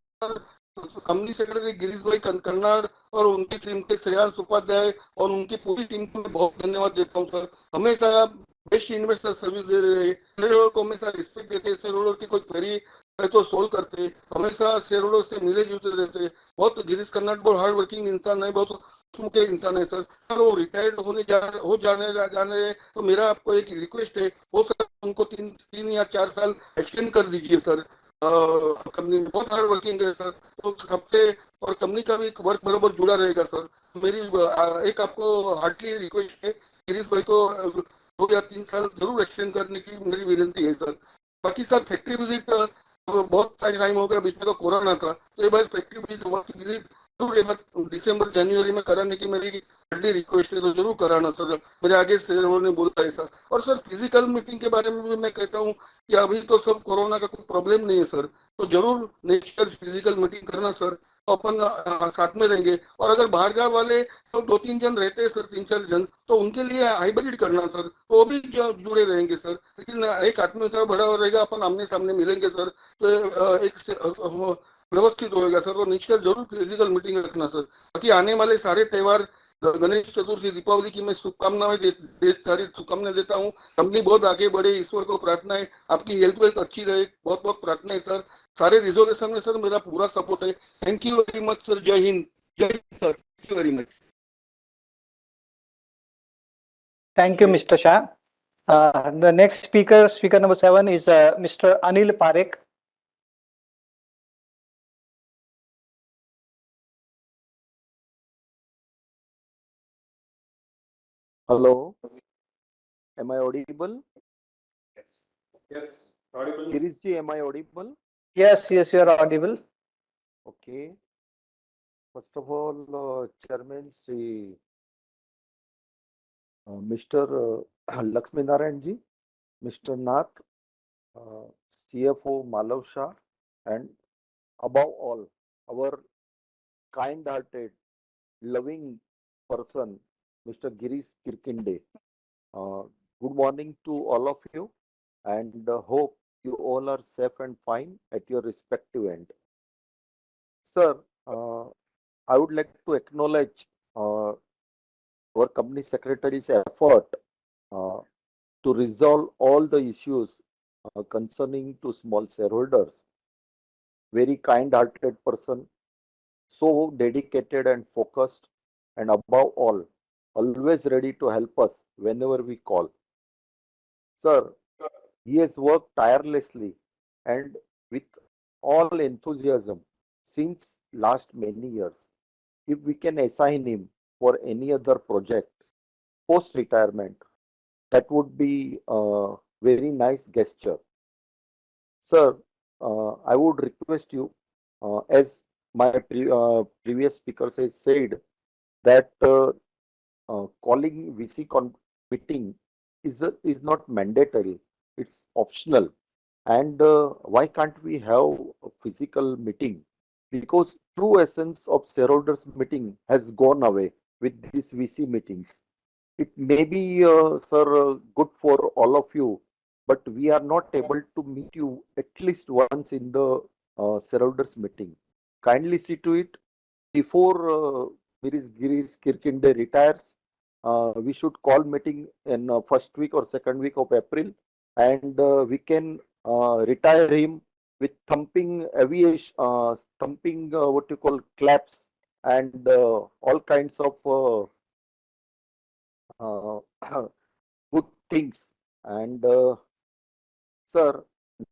कंपनी सेक्रेटरी गिरीश भाई कर्नाड और उनकी टीम के श्रेयांश उपाध्याय और उनकी पूरी टीम को मैं बहुत धन्यवाद देता हूँ सर। हमेशा बेस्ट इन्वेस्टर सर्विस दे रहे हैं, शेयर होल्डर को हमेशा रिस्पेक्ट देते हैं, शेयर होल्डर की कोई क्वेरी है तो सोल्व करते हैं, हमेशा शेयर होल्डर से मिले जुलते रहते हैं। बहुत गिरीश कर्नाड बहुत हार्ड वर्किंग इंसान है, बहुत के इंसान है सर। सर वो रिटायर्ड हो जाने तो मेरा आपको एक रिक्वेस्ट है, हो सकता है उनको 3 या 4 साल एक्सटेंड कर दीजिए सर। कंपनी में बहुत हार्ड वर्किंग है सर, तो सबसे और कंपनी का भी वर्क बराबर जुड़ा रहेगा सर। मेरी एक आपको हार्डली रिक्वेस्ट है, गिरीश भाई को 2 या 3 साल जरूर एक्सटेंड करने की मेरी विनती है सर। बाकी सर फैक्ट्री विजिट बहुत टाइम हो गया, बीच में तो कोरोना था, तो ये बार फैक्ट्री विजिट जरूर एक बार दिसंबर जनवरी में कराने की मेरी हार्डली रिक्वेस्ट है, तो जरूर कराना सर। मेरे आगे से ने बोला है सर। और सर फिजिकल मीटिंग के बारे में भी मैं कहता हूँ कि अभी तो सब कोरोना का कोई प्रॉब्लम नहीं है सर, तो जरूर नेक्स्ट ईयर फिजिकल मीटिंग करना सर, तो अपन साथ में रहेंगे। और अगर बाहर गाँव वाले तो 2-3 जन रहते हैं सर, 3-4 जन, तो उनके लिए हाइब्रिड करना सर, तो वो भी जुड़े रहेंगे सर। लेकिन एक आत्मीयता से बड़ा रहेगा, अपन आमने सामने मिलेंगे सर, तो व्यवस्थित होएगा सर। और नेक्स्ट ईयर जरूर फिजिकल मीटिंग रखना सर। बाकी आने वाले सारे त्योहार, गणेश चतुर्थी, दीपावली की मैं शुभकामनाएं सारी शुभकामनाएं देता हूँ। कंपनी बहुत आगे बढ़े, ईश्वर को प्रार्थना है आपकी हेल्थ वेल्थ अच्छी रहे, बहुत बहुत प्रार्थना है सर। सारे रिजोल्यूशन में सर मेरा पूरा सपोर्ट है। Thank you very much sir. जय हिंद। जय Hind sir, thank you very much. Thank you, Mr. Shah. The next speaker, speaker number 7, is Mr. Anil Parekh. Hello, am I audible? Yes, audible. Girishji, am I audible? Yes, yes, you are audible. Okay. First of all, Chairman Sri Mr. Lakshmi Narayan ji, Mr. Nath, CFO Malav Shah, and above all, our kind-hearted, loving person, Mr. Girish Kirkinde. Good morning to all of you, and hope you all are safe and fine at your respective end. Sir, I would like to acknowledge our company secretary's effort uh, to resolve all the issues concerning to small shareholders. Very kind-hearted person, so dedicated and focused, and above all, always ready to help us whenever we call. Sir, he has worked tirelessly and with all enthusiasm since last many years. If we can assign him for any other project post retirement, that would be a very nice gesture. Sir, I would request you, as my previous speakers has said, that calling VC meeting is not mandatory; it's optional. And why can't we have a physical meeting? Because true essence of shareholders meeting has gone away with these VC meetings. It may be, sir, good for all of you, but we are not able to meet you at least once in the shareholders meeting. Kindly see to it before Girish Kirkinde retires. We should call meeting in first week or second week of April, and we can retire him with thumping aviation, thumping what you call claps and all kinds of uh, good things. And sir,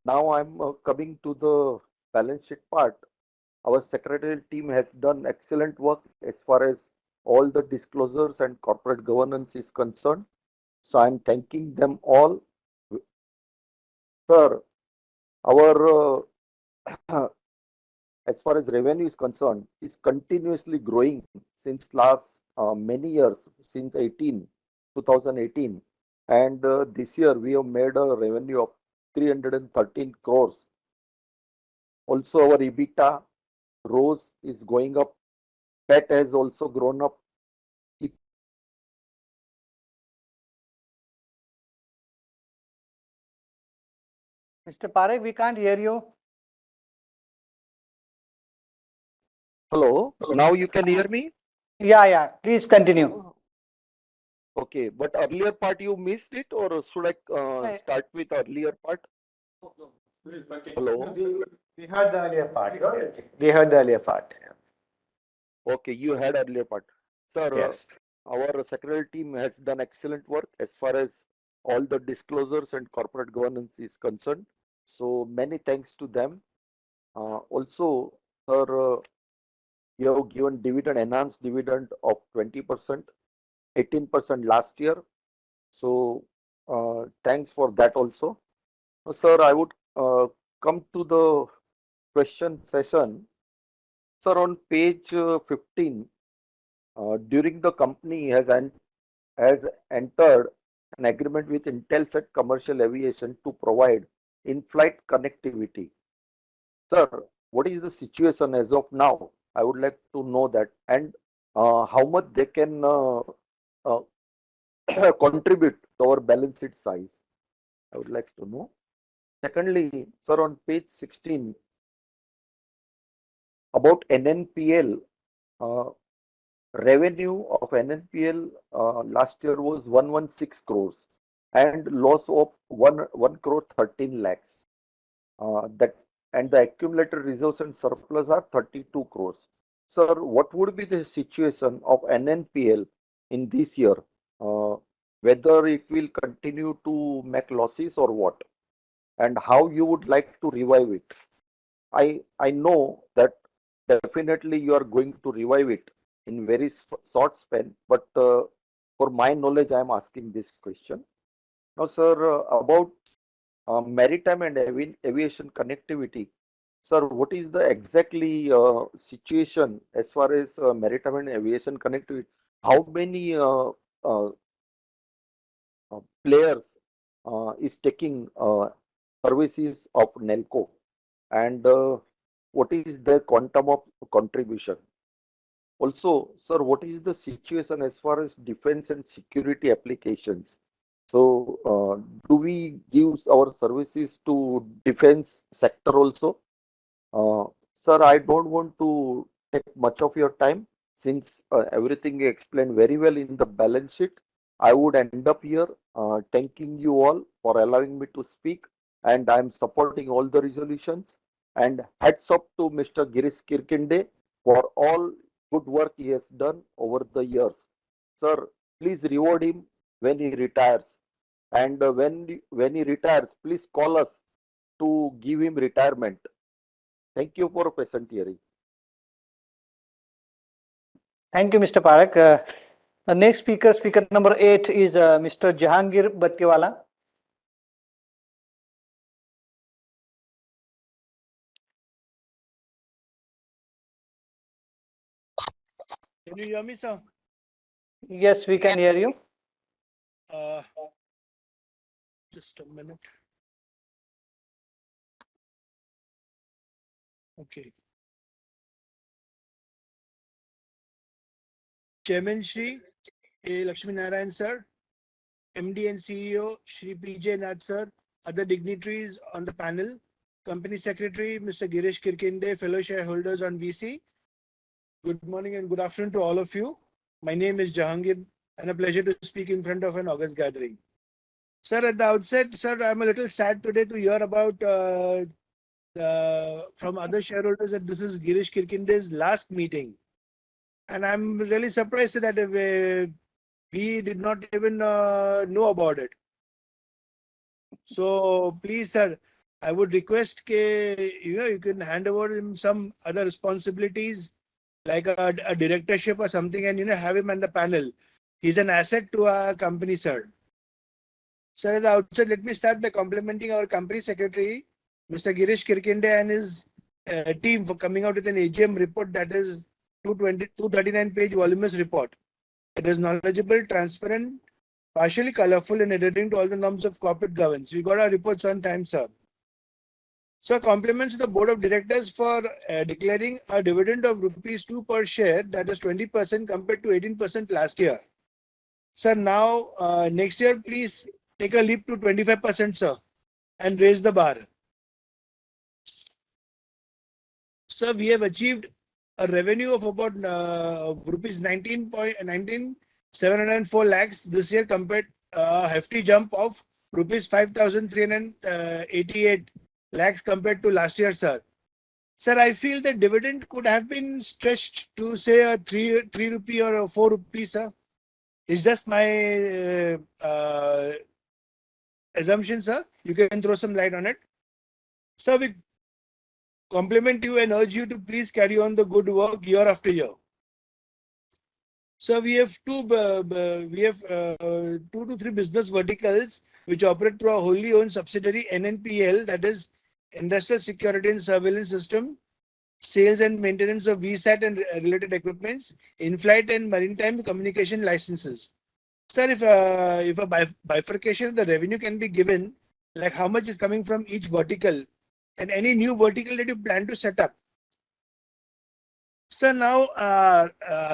now I'm coming to the balance sheet part. Our secretarial team has done excellent work as far as all the disclosures and corporate governance is concerned. So I'm thanking them all. Sir, our as far as revenue is concerned, is continuously growing since last many years, since 2018. And this year we have made a revenue of 313 crores. Also, our EBITDA rose is going up. PAT has also grown up. Mr. Parekh, we can't hear you. Hello, now you can hear me? Yeah, yeah. Please continue. Okay, but earlier part you missed it, or should I start with earlier part? Hello? We heard the earlier part. They heard the earlier part. Okay, you had earlier part. Sir, Yes. our secretarial team has done excellent work as far as all the disclosures and corporate governance is concerned. So many thanks to them. Also, sir, you have given dividend, enhanced dividend of 20%, 18% last year. So, thanks for that also. Sir, I would come to the question session. Sir, on page 15, during the company has entered an agreement with Intelsat Commercial Aviation to provide in-flight connectivity. Sir, what is the situation as of now? I would like to know that, and how much they can uh, contribute to our balance sheet size. I would like to know. Secondly, sir, on page 16, about NNPL, uh, revenue of NNPL last year was 116 crores and loss of 1 crore 13 lakhs. That and the accumulated reserves and surplus are 32 crores. Sir, what would be the situation of NNPL in this year? Whether it will continue to make losses or what? And how you would like to revive it? I know that definitely you are going to revive it in very short span, but for my knowledge, I am asking this question. Now, sir, about maritime and aviation connectivity, sir, what is the exactly situation as far as maritime and aviation connectivity? How many uh, players is taking services of Nelco, and what is the quantum of contribution? Also, sir, what is the situation as far as defense and security applications? So, do we give our services to defense sector also? Sir, I don't want to take much of your time since everything you explained very well in the balance sheet. I would end up here thanking you all for allowing me to speak, and I'm supporting all the resolutions. And hats off to Mr. Girish Kirkinde for all good work he has done over the years. Sir, please reward him when he retires. And when he retires, please call us to give him retirement. Thank you for patient hearing. Thank you, Mr. Parak. The next speaker, speaker number 8, is Mr. Jahangir Battiwala. Can you hear me, sir? Yes, we can hear you. Just a minute. Okay. Chairman Shri A. Lakshmi Narayan, sir, MD and CEO Shri P.J. Nath, sir, other dignitaries on the panel, Company Secretary Mr. Girish Kirkinde, fellow shareholders on VC. Good morning and good afternoon to all of you. My name is Jahangir, and a pleasure to speak in front of an August gathering. Sir, at the outset, sir, I'm a little sad today to hear about from other shareholders that this is Girish Kirkinde's last meeting. And I'm really surprised that we did not even know about it. So please, sir, I would request you can hand over him some other responsibilities like a directorship or something, and have him on the panel. He's an asset to our company, sir. Sir, at the outset, let me start by complimenting our company secretary, Mr. Girish Kirkinde, and his team for coming out with an AGM report that is 239 page voluminous report. It is knowledgeable, transparent, partially colorful, and adhering to all the norms of corporate governance. We got our reports on time, sir. So compliments to the board of directors for declaring a dividend of rupees 2 per share, that is 20% compared to 18% last year. Sir, now next year, please take a leap to 25%, sir, and raise the bar. Sir, we have achieved a revenue of about rupees 19,704 lakhs this year, compared a hefty jump of rupees 5,388 lakhs compared to last year, sir. Sir, I feel the dividend could have been stretched to say a 3 rupee or a 4 rupees, sir. It's just my assumption, sir. You can throw some light on it. Sir, compliment you and urge you to please carry on the good work year after year. So we have two to three business verticals which operate through a wholly owned subsidiary NNPL, that is Industrial Security and Surveillance System, sales and maintenance of VSAT and related equipments, in-flight and maritime communication licenses. Sir, if a bifurcation of the revenue can be given, like how much is coming from each vertical and any new vertical that you plan to set up. So now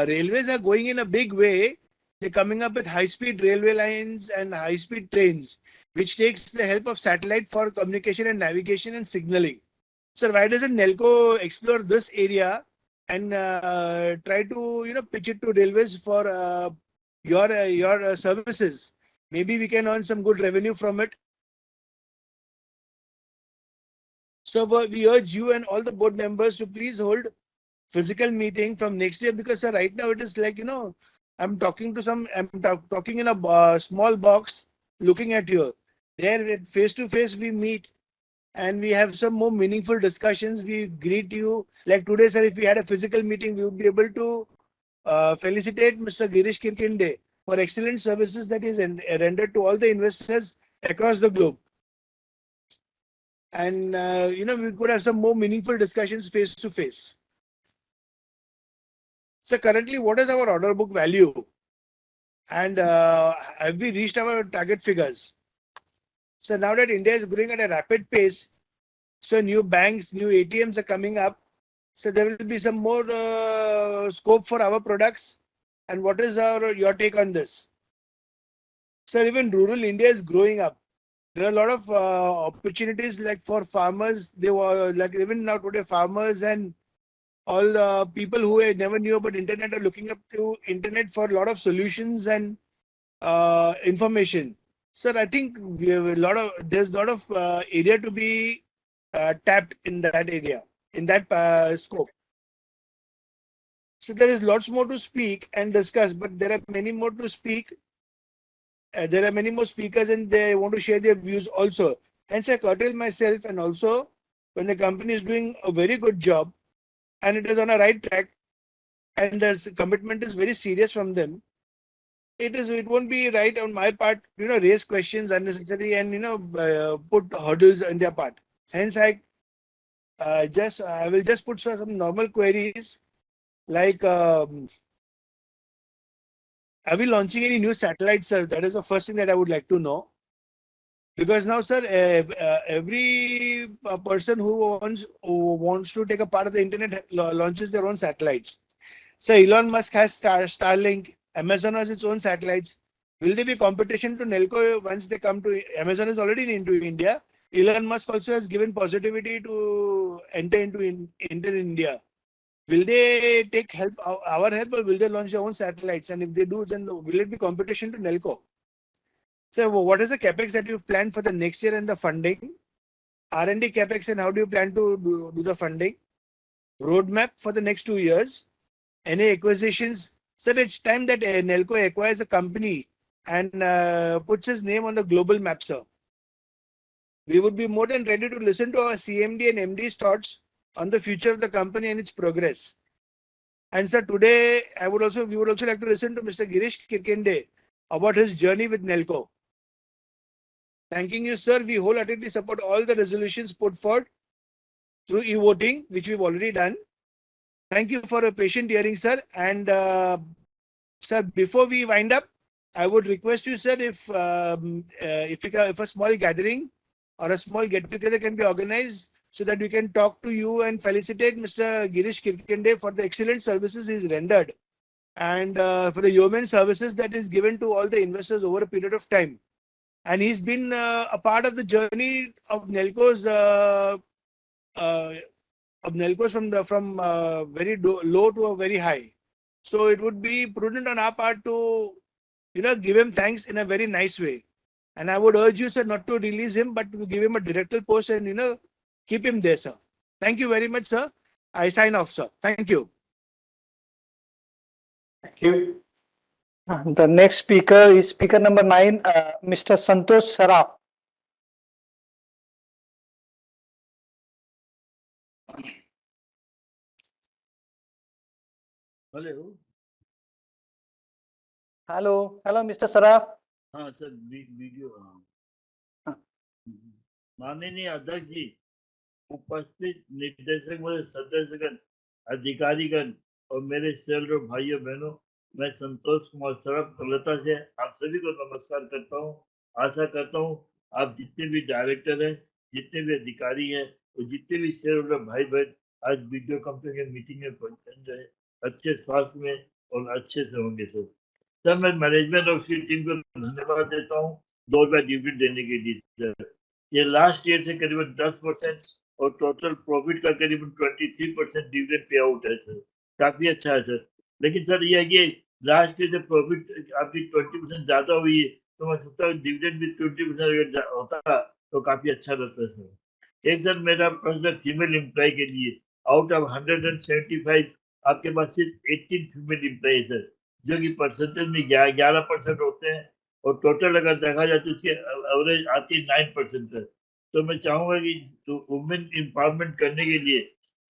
railways are going in a big way. They're coming up with high-speed railway lines and high-speed trains, which takes the help of satellite for communication and navigation and signaling. Sir, why doesn't Nelco explore this area and try to pitch it to railways for your services? Maybe we can earn some good revenue from it. So we urge you and all the board members to please hold physical meeting from next year, because sir, right now it is like, I'm talking in a small box looking at you. There face to face we meet and we have some more meaningful discussions. We greet you. Like today, sir, if we had a physical meeting, we would be able to felicitate Mr. Girish Kirkinde for excellent services that is rendered to all the investors across the globe. And, we could have some more meaningful discussions face to face. So currently, what is our order book value? And have we reached our target figures? So now that India is growing at a rapid pace, so new banks, new ATMs are coming up. So there will be some more scope for our products. And what is your take on this? Sir, even rural India is growing up. There are a lot of opportunities like for farmers. They were like even now today, farmers and all the people who never knew about internet are looking up to internet for a lot of solutions and information. Sir, I think we have there's a lot of area to be tapped in that area, in that scope. So there is lots more to speak and discuss, but there are many more to speak. There are many more speakers and they want to share their views also. Hence, I curtail myself, and also when the company is doing a very good job and it is on a right track and the commitment is very serious from them, it won't be right on my part, raise questions unnecessary and, put hurdles on their part. Hence, I will just put some normal queries like, are we launching any new satellites, sir? That is the first thing that I would like to know. Because now, sir, every person who wants to take a part of the internet launches their own satellites. So Elon Musk has Starlink. Amazon has its own satellites. Will there be competition to Nelco once they come to? Amazon is already into India. Elon Musk also has given positivity to enter into India. Will they take help, our help, or will they launch their own satellites? And if they do, then will it be competition to Nelco? So what is the capex that you've planned for the next year and the funding? R&D capex, and how do you plan to do the funding? Roadmap for the next 2 years? Any acquisitions? Sir, it's time that Nelco acquires a company and puts his name on the global map, sir. We would be more than ready to listen to our CMD and MD's thoughts on the future of the company and its progress. And sir, today we would also like to listen to Mr. Girish Kirkinde about his journey with Nelco. Thanking you, sir. We wholeheartedly support all the resolutions put forward through e-voting, which we've already done. Thank you for a patient hearing, sir. And sir, before we wind up, I would request you, sir, if a small gathering or a small get-together can be organized so that we can talk to you and felicitate Mr. Girish Kirkinde for the excellent services he's rendered and for the yeoman services that is given to all the investors over a period of time. And he's been a part of the journey of Nelco's from very low to a very high. So it would be prudent on our part to give him thanks in a very nice way. And I would urge you, sir, not to release him, but to give him a director post and keep him there, sir. Thank you very much, sir. I sign off, sir. Thank you. Thank you. The next speaker is speaker number 9, Mr. Santosh Saraf. Hello Hello, Mr. Saraf. हाँ sir video हाँ। माननीय अध्यक्ष जी, उपस्थित निर्देशक व सदस्यगण, अधिकारीगण और मेरे शेयर भाइयों बहनों, मैं संतोष कुमार सराफ कोलकाता से आप सभी को नमस्कार करता हूँ। आशा करता हूँ आप जितने भी डायरेक्टर हैं, जितने भी अधिकारी हैं और जितने भी शेयर होल्डर भाई बहन आज वीडियो कंपनी के मीटिंग में पहुंच रहे, अच्छे स्वास्थ्य में और अच्छे से होंगे सर मैं मैनेजमेंट और उसकी टीम को धन्यवाद देता हूँ 2 रुपया डिविडेंड देने के लिए सर। ये लास्ट ईयर से करीबन 10% और टोटल प्रॉफिट का करीबन 23% डिविडेंड पे आउट है सर। काफी अच्छा है सर। लेकिन सर ये है कि लास्ट ईयर से प्रॉफिट आपकी 20% ज्यादा हुई है, तो मैं सोचता हूँ डिविडेंड भी 20% अगर होता तो काफी अच्छा रहता सर। एक सर मेरा प्रश्न फीमेल एम्प्लॉय के लिए, आउट ऑफ 175 आपके पास सिर्फ 18 फीमेल एम्प्लॉय है सर, जो कि परसेंटेज में 11% होते हैं और टोटल अगर देखा जाए तो उसकी एवरेज आती है 9% है। तो मैं चाहूंगा कि तो वुमेन एम्पावरमेंट करने के लिए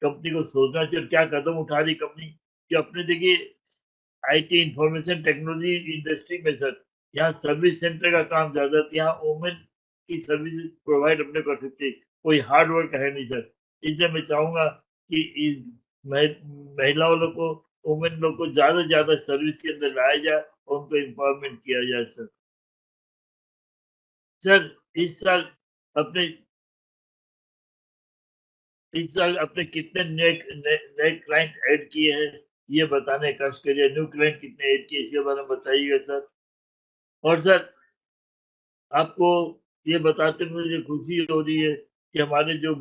कंपनी को सोचना चाहिए, क्या कदम उठा रही कंपनी कि अपने देखिए आईटी इंफॉर्मेशन टेक्नोलॉजी इंडस्ट्री में सर यहाँ सर्विस सेंटर का काम ज्यादा है, यहाँ वुमेन की सर्विस प्रोवाइड अपने कर सकते हैं, कोई हार्ड वर्क है नहीं सर। इसलिए मैं चाहूंगा कि महिलाओं लोग को, वुमेन लोग को ज्यादा से ज्यादा सर्विस के अंदर लाया जाए और उनको एम्पावरमेंट किया जाए सर। सर इस साल अपने कितने नए क्लाइंट ऐड किए हैं ये बताने का कष्ट करिए, न्यू क्लाइंट कितने ऐड किए इसके बारे में बताइएगा सर। और सर आपको ये बताते हुए मुझे खुशी हो रही है कि हमारे जो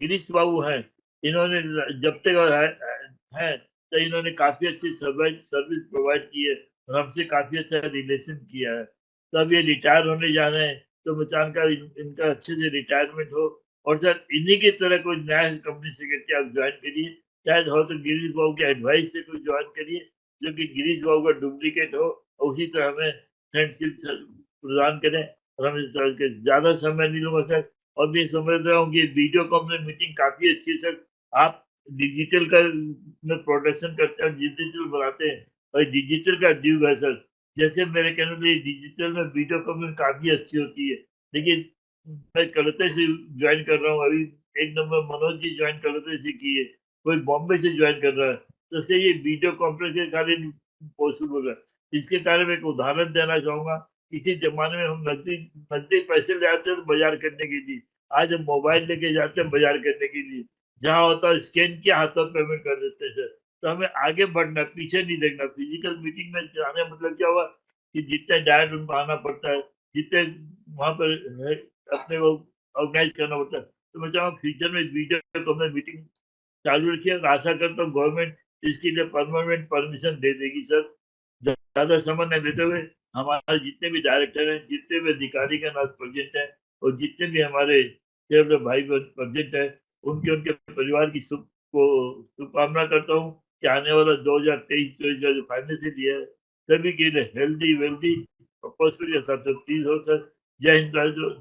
गिरीश बाबू हैं, इन्होंने जब तक है तो इन्होंने काफी अच्छी सर्विस प्रोवाइड की है और हमसे काफी अच्छा रिलेशन किया है। तो अब ये रिटायर होने जा रहे हैं, तो मैं चाहूंगा इनका अच्छे से रिटायरमेंट हो। और सर इन्हीं की तरह कोई नया कंपनी सेक्रेटरी आप ज्वाइन करिए, शायद हो तो गिरीश बाबू के एडवाइस से कोई ज्वाइन करिए जो कि गिरीश बाबू का डुप्लीकेट हो और उसी तरह हमें फ्रेंडशिप प्रदान करें। और हम इस तरह के ज्यादा समय नहीं लूंगा सर, और मैं समझ रहा हूँ कि वीडियो कॉन्फ्रेंस मीटिंग काफी अच्छी है सर। आप डिजिटल का में प्रोडक्शन करते हैं, डिजिटल बनाते हैं और डिजिटल का ड्यूब है सर। जैसे मेरे कहने के लिए डिजिटल में वीडियो कॉन्फ्रेंस काफी अच्छी होती है, लेकिन मैं कलकत्ते से ज्वाइन कर रहा हूँ अभी, एक नंबर मनोज जी ज्वाइन कलकत्ते से की है, कोई बॉम्बे से ज्वाइन कर रहा है, तो से ये वीडियो कॉन्फ्रेंस के कारण पॉसिबल है। इसके कारण मैं एक उदाहरण देना चाहूंगा। किसी जमाने में हम नकदी नकदी पैसे ले आते थे बाजार करने के लिए, आज हम मोबाइल लेके जाते हैं बाजार करने के लिए, जहाँ होता है स्कैन किया हाथों पेमेंट कर देते हैं सर। तो हमें आगे बढ़ना, पीछे नहीं देखना। फिजिकल मीटिंग में जाने का मतलब क्या हुआ कि जितने डायरेक्ट उनको आना पड़ता है, जितने वहां पर अपने को ऑर्गेनाइज करना पड़ता है। तो मैं चाहूँगा फ्यूचर में वीडियो कॉन्फ्रेंस मीटिंग चालू रखिए और आशा करता हूँ गवर्नमेंट इसके लिए परमानेंट परमिशन दे देगी सर। ज्यादा समय न लेते हुए हमारे जितने भी डायरेक्टर हैं, जितने भी अधिकारी का नाम प्रेजेंट है और जितने भी हमारे भाई प्रेजेंट है, उनके उनके परिवार की शुभकामना करता हूँ कि आने वाला 2023-24 का जो फाइनेंशियल ईयर है सभी के लिए हेल्दी वेल्दी और प्रॉस्पेरिटी के साथ प्लीज हो सर। जय हिंद,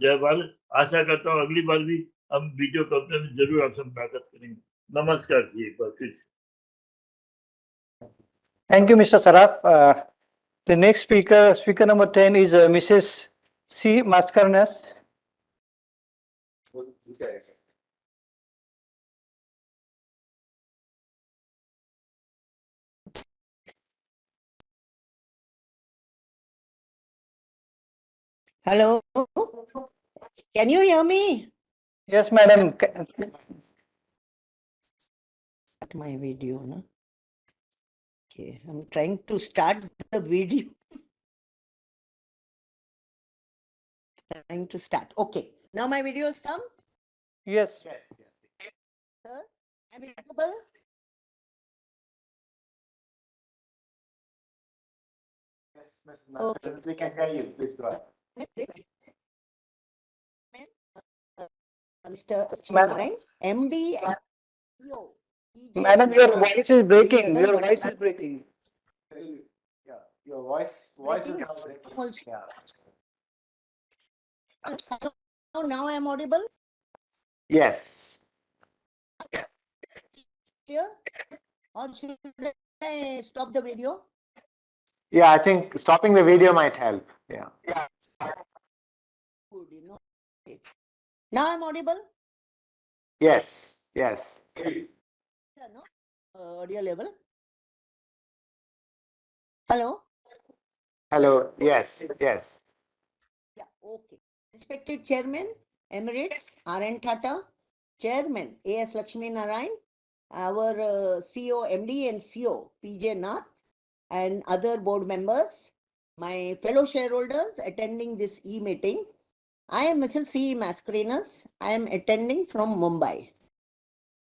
जय भारत। आशा करता हूँ अगली बार भी हम वीडियो कॉन्फ्रेंस में जरूर आपसे मुलाकात करेंगे। नमस्कार जी एक बार फिर से। Thank you, Mr. Saraf. The next speaker number 10 is Mrs. C. Mascarenas. Hello, can you hear me? Yes, madam. My video, no? Okay, I'm trying to start the video. Trying to start. Okay, now my videos come. Yes. Sir, am I visible? Okay. We can hear you. Please go ahead. Mr. Chairman, MD and CEO. Madam, your voice is breaking. Your voice is breaking. Yeah, your voice is not breaking. Yeah. Now I am audible. Yes. clear? Or should I stop the video? Yeah, I think stopping the video might help. Yeah. Good, Okay. Now I'm audible? Yes, yes. No? Audio level? Hello? Hello. Yes, yes. Yeah, okay. Respected Chairman, Emirates, R.N. Tata, Chairman, A.S. Lakshmi Narayan, our CEO, MD and CEO, P.J. Nath, and other board members, my fellow shareholders attending this e-meeting. I am Mrs. C. Mascarenas. I am attending from Mumbai.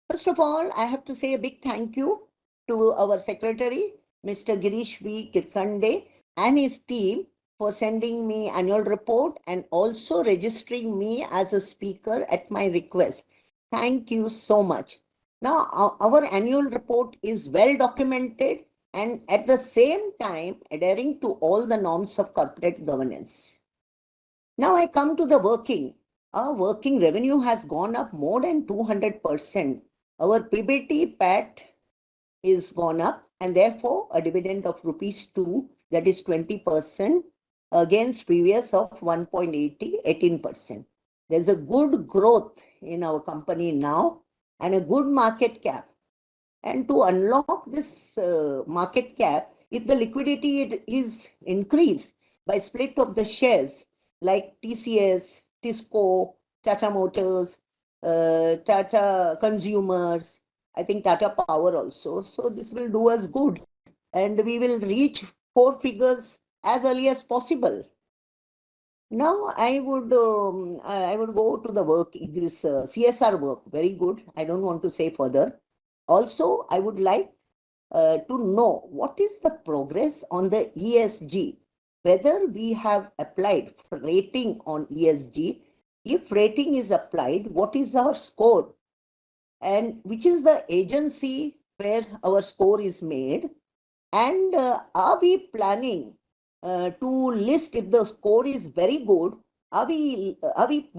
First of all, I have to say a big thank you to our secretary, Mr. Girish V. Kirkande, and his team for sending me annual report and also registering me as a speaker at my request. Thank you so much. Now, our annual report is well documented and at the same time adhering to all the norms of corporate governance. Now I come to the working. Our working revenue has gone up more than 200%. Our PBT PAT is gone up and therefore a dividend of rupees 2, that is 20% against previous of 1.80, 18%. There's a good growth in our company now and a good market cap. And to unlock this market cap, if the liquidity is increased by split of the shares like TCS, Tisco, Tata Motors, Tata Consumers, I think Tata Power also. So this will do us good and we will reach 4 figures as early as possible. Now I would go to the work, this CSR work, very good. I don't want to say further. Also, I would like to know what is the progress on the ESG, whether we have applied for rating on ESG. If rating is applied, what is our score? And which is the agency where our score is made? And are we planning to list, if the score is very good, are we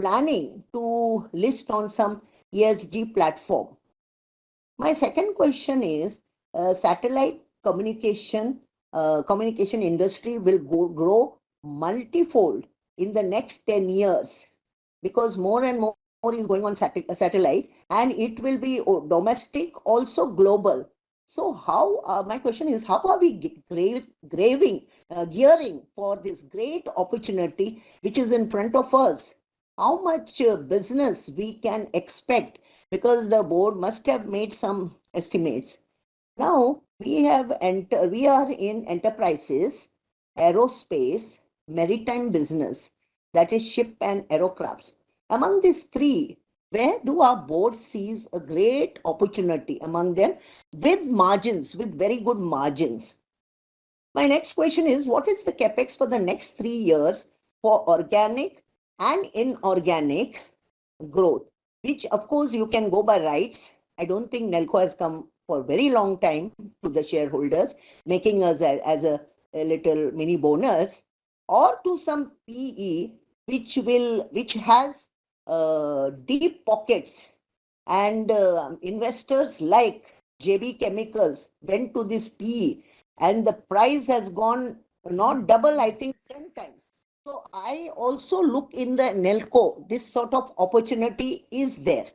planning to list on some ESG platform? My second question is satellite communication industry will grow multifold in the next 10 years because more and more is going on satellite and it will be domestic, also global. So how, my question is, how are we gearing for this great opportunity which is in front of us? How much business we can expect, because the board must have made some estimates. Now we are in enterprises, aerospace, maritime business, that is ship and aerocrafts. Among these three, where do our board sees a great opportunity among them with margins, with very good margins? My next question is, what is the capex for the next 3 years for organic and inorganic growth, which of course you can go by rights. I don't think Nelco has come for a very long time to the shareholders, making us as a little mini bonus, or to some PE which has deep pockets, and investors like JB Chemicals went to this PE and the price has gone not double, I think 10 times. So I also look in the Nelco, this sort of opportunity is there.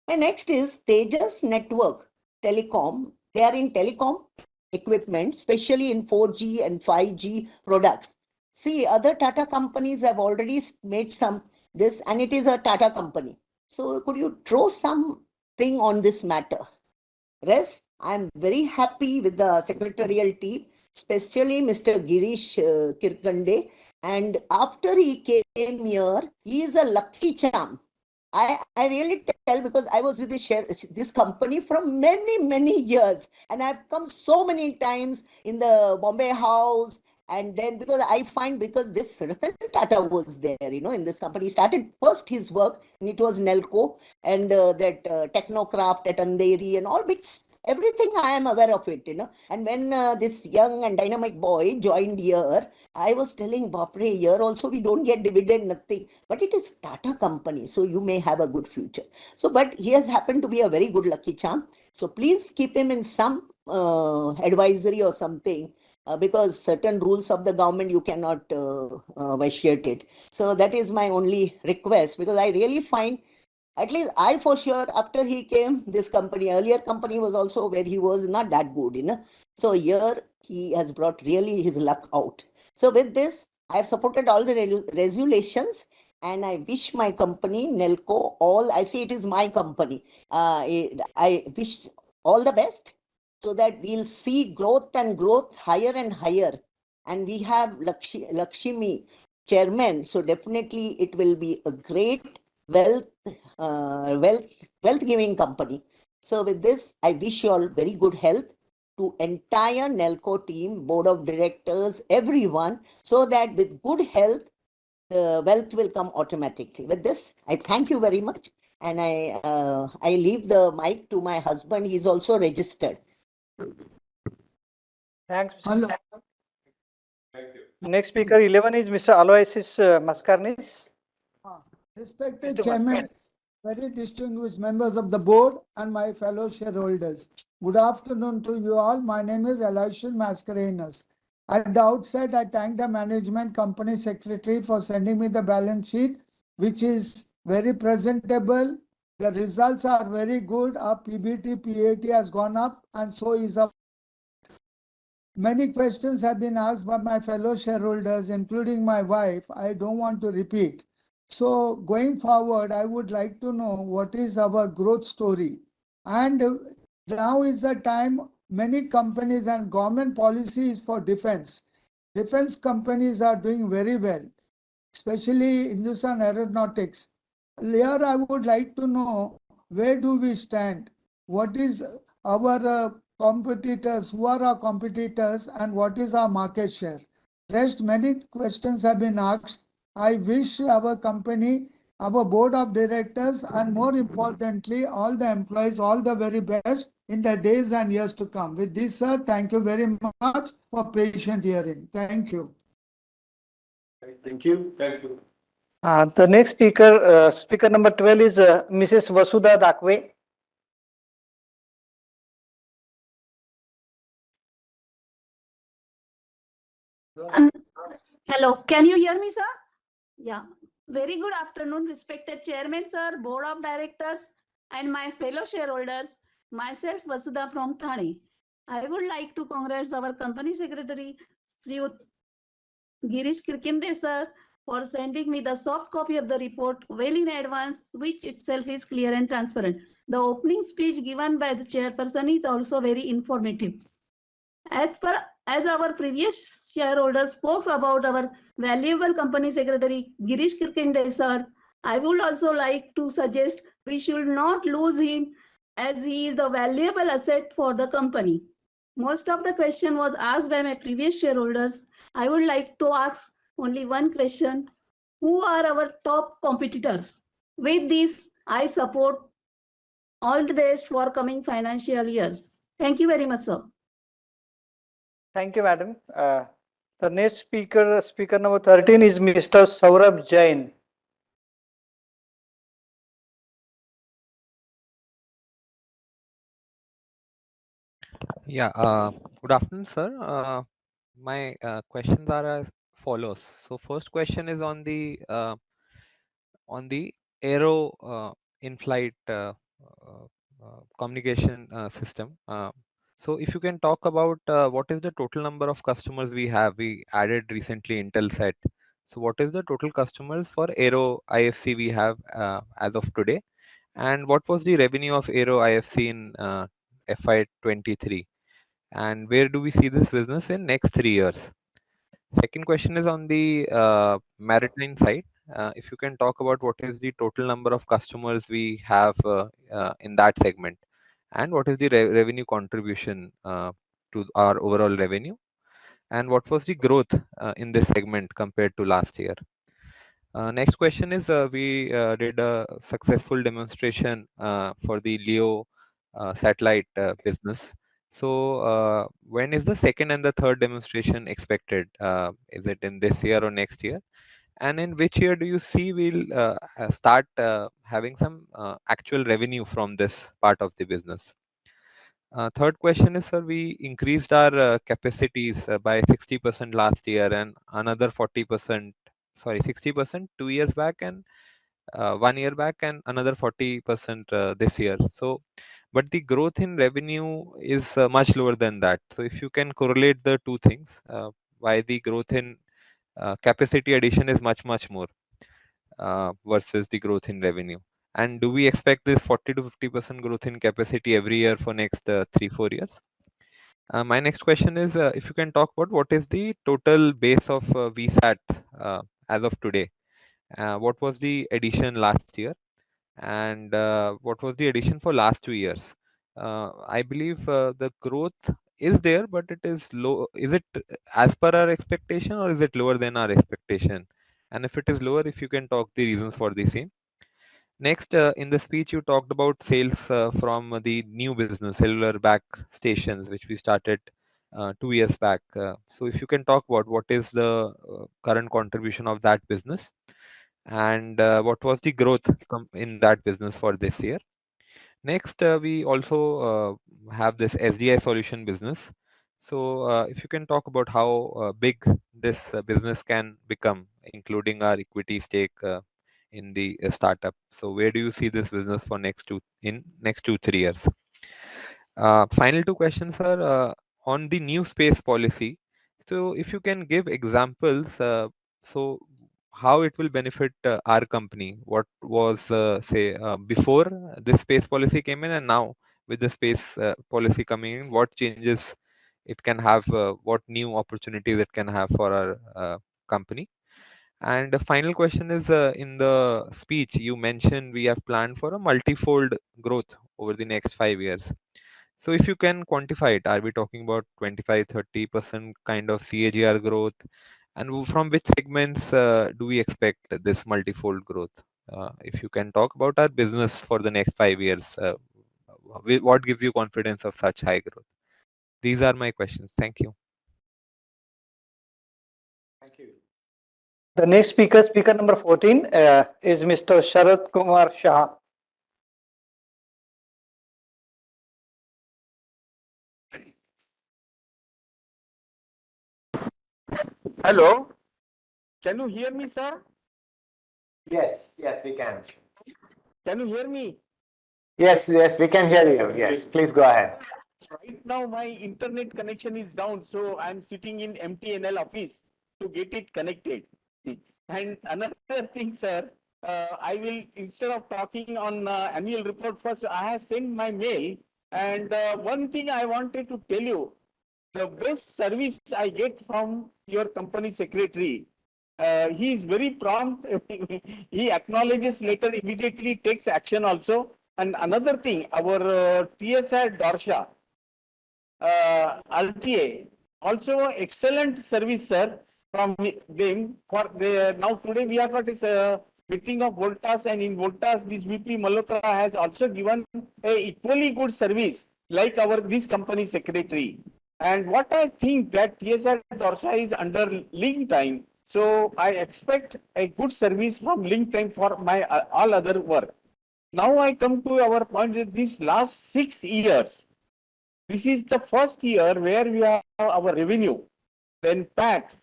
My next is Tejas Network Telecom. They are in telecom equipment, especially in 4G and 5G products. See, other Tata companies have already made some this, and it is a Tata company. So could you throw something on this matter? Rest, I am very happy with the secretarial team, especially Mr. Girish Kirkande. And after he came here, he is a lucky charm. I really tell, because I was with this company for many years, and I've come so many times in the Bombay house. And then because I find, because this Ratan Tata was there, in this company, he started first his work, and it was Nelco and that Technocraft at Andheri and all big everything I am aware of it, And when this young and dynamic boy joined here, I was telling Bapre, here also we don't get dividend, nothing. But it is Tata company, so you may have a good future. So, but he has happened to be a very good lucky charm. So please keep him in some advisory or something. Because certain rules of the government you cannot vitiate it. So that is my only request, because I really find, at least I for sure, after he came, this company, earlier company was also where he was not that good, So here he has brought really his luck out. So with this, I have supported all the resolutions, and I wish my company, Nelco, all, I say it is my company. I wish all the best, so that we'll see growth and growth higher and higher. And we have Lakshmi chairman, so definitely it will be a great wealth giving company. So with this, I wish you all very good health to entire Nelco team, board of directors, everyone, so that with good health, the wealth will come automatically. With this, I thank you very much, and I leave the mic to my husband. He's also registered. Thanks. Hello. Next speaker 11 is Mr. Aloysius Mascarenhas. Respected Mr. Chairman, Mascarenhas. very distinguished members of the board and my fellow shareholders. Good afternoon to you all. My name is Aloysius Mascarenhas. At the outset, I thank the management company secretary for sending me the balance sheet, which is very presentable. The results are very good. Our PBT, PAT has gone up, and so is our. Many questions have been asked by my fellow shareholders, including my wife. I don't want to repeat. So going forward, I would like to know what is our growth story. And now is the time many companies and government policies for defense. Defense companies are doing very well, especially Hindustan Aeronautics. Here I would like to know, where do we stand? What is our competitors, who are our competitors, and what is our market share? Rest, many questions have been asked. I wish our company, our board of directors, and more importantly, all the employees, all the very best in the days and years to come. With this, sir, thank you very much for patient hearing. Thank you. Thank you. Thank you. The next speaker, speaker number 12 is Mrs. Vasudha Dakwe. Hello, can you hear me, sir? Yeah. Very good afternoon, respected chairman, sir, board of directors, and my fellow shareholders. Myself, Vasudha from Thane. I would like to congratulate our company secretary, Sri Girish Kirkinde, sir, for sending me the soft copy of the report well in advance, which itself is clear and transparent. The opening speech given by the chairperson is also very informative. As our previous shareholder spoke about our valuable company secretary Girish Kirkinde, sir, I would also like to suggest we should not lose him, as he is a valuable asset for the company. Most of the question was asked by my previous shareholders. I would like to ask only one question: who are our top competitors? With this, I support all the best for coming financial years. Thank you very much, sir. Thank you, madam. The next speaker, speaker number 13 is Mr. Saurabh Jain. Yeah, good afternoon, sir. My questions are as follows. So first question is on the aero in-flight communication system. So if you can talk about what is the total number of customers we have. We added recently Intelsat. So what is the total customers for Aero IFC we have as of today? And what was the revenue of Aero IFC in FY23? And where do we see this business in next 3 years? Second question is on the maritime side. If you can talk about what is the total number of customers we have in that segment, and what is the revenue contribution to our overall revenue, and what was the growth in this segment compared to last year. Next question is we did a successful demonstration for the LEO satellite business. So when is the second and the third demonstration expected? Is it in this year or next year? And in which year do you see we'll start having some actual revenue from this part of the business? Third question is, sir, we increased our capacities by 60% last year and another 40%, sorry, 60% 2 years back and 1 year back and another 40% this year. So, but the growth in revenue is much lower than that. So if you can correlate the two things, why the growth in capacity addition is much more versus the growth in revenue. And do we expect this 40 to 50% growth in capacity every year for next 3-4 years? My next question is, if you can talk about what is the total base of VSAT as of today? What was the addition last year? And what was the addition for last 2 years? I believe the growth is there, but it is low. Is it as per our expectation or is it lower than our expectation? And if it is lower, if you can talk the reasons for the same. Next, in the speech, you talked about sales from the new business, cellular back stations, which we started 2 years back. So if you can talk about what is the current contribution of that business and what was the growth in that business for this year. Next, we also have this SDI solution business. So if you can talk about how big this business can become, including our equity stake in the startup. So where do you see this business for next 2-3 years? Final two questions, sir, on the new space policy. So if you can give examples, so how it will benefit our company, what was say before this space policy came in and now with the space policy coming in, what changes it can have, what new opportunities it can have for our company. And the final question is, in the speech you mentioned we have planned for a multifold growth over the next 5 years. So if you can quantify it, are we talking about 25-30% kind of CAGR growth? And from which segments do we expect this multifold growth? If you can talk about our business for the next 5 years, what gives you confidence of such high growth? These are my questions. Thank you. Thank you. The next speaker, speaker number 14, is Mr. Sharad Kumar Shah. Hello, can you hear me, sir? Yes, we can. Can you hear me? Yes, we can hear you. Yes, please go ahead. Right now, my internet connection is down, so I'm sitting in MTNL office to get it connected. And another thing, sir, I will, instead of talking on annual report first, I have sent my mail. And one thing I wanted to tell you, the best service I get from your company secretary. He is very prompt. He acknowledges later, immediately takes action also. And another thing, our TSI Dorsha, RTA, also excellent service, sir, from them. For now today we have got this meeting of Voltas, and in Voltas this VP Malhotra has also given a equally good service like our this company secretary. And what I think that TSI Dorsha is under link time, so I expect a good service from link time for my all other work. Now I come to our point that these last 6 years, this is the first year where we have our revenue, then PAT,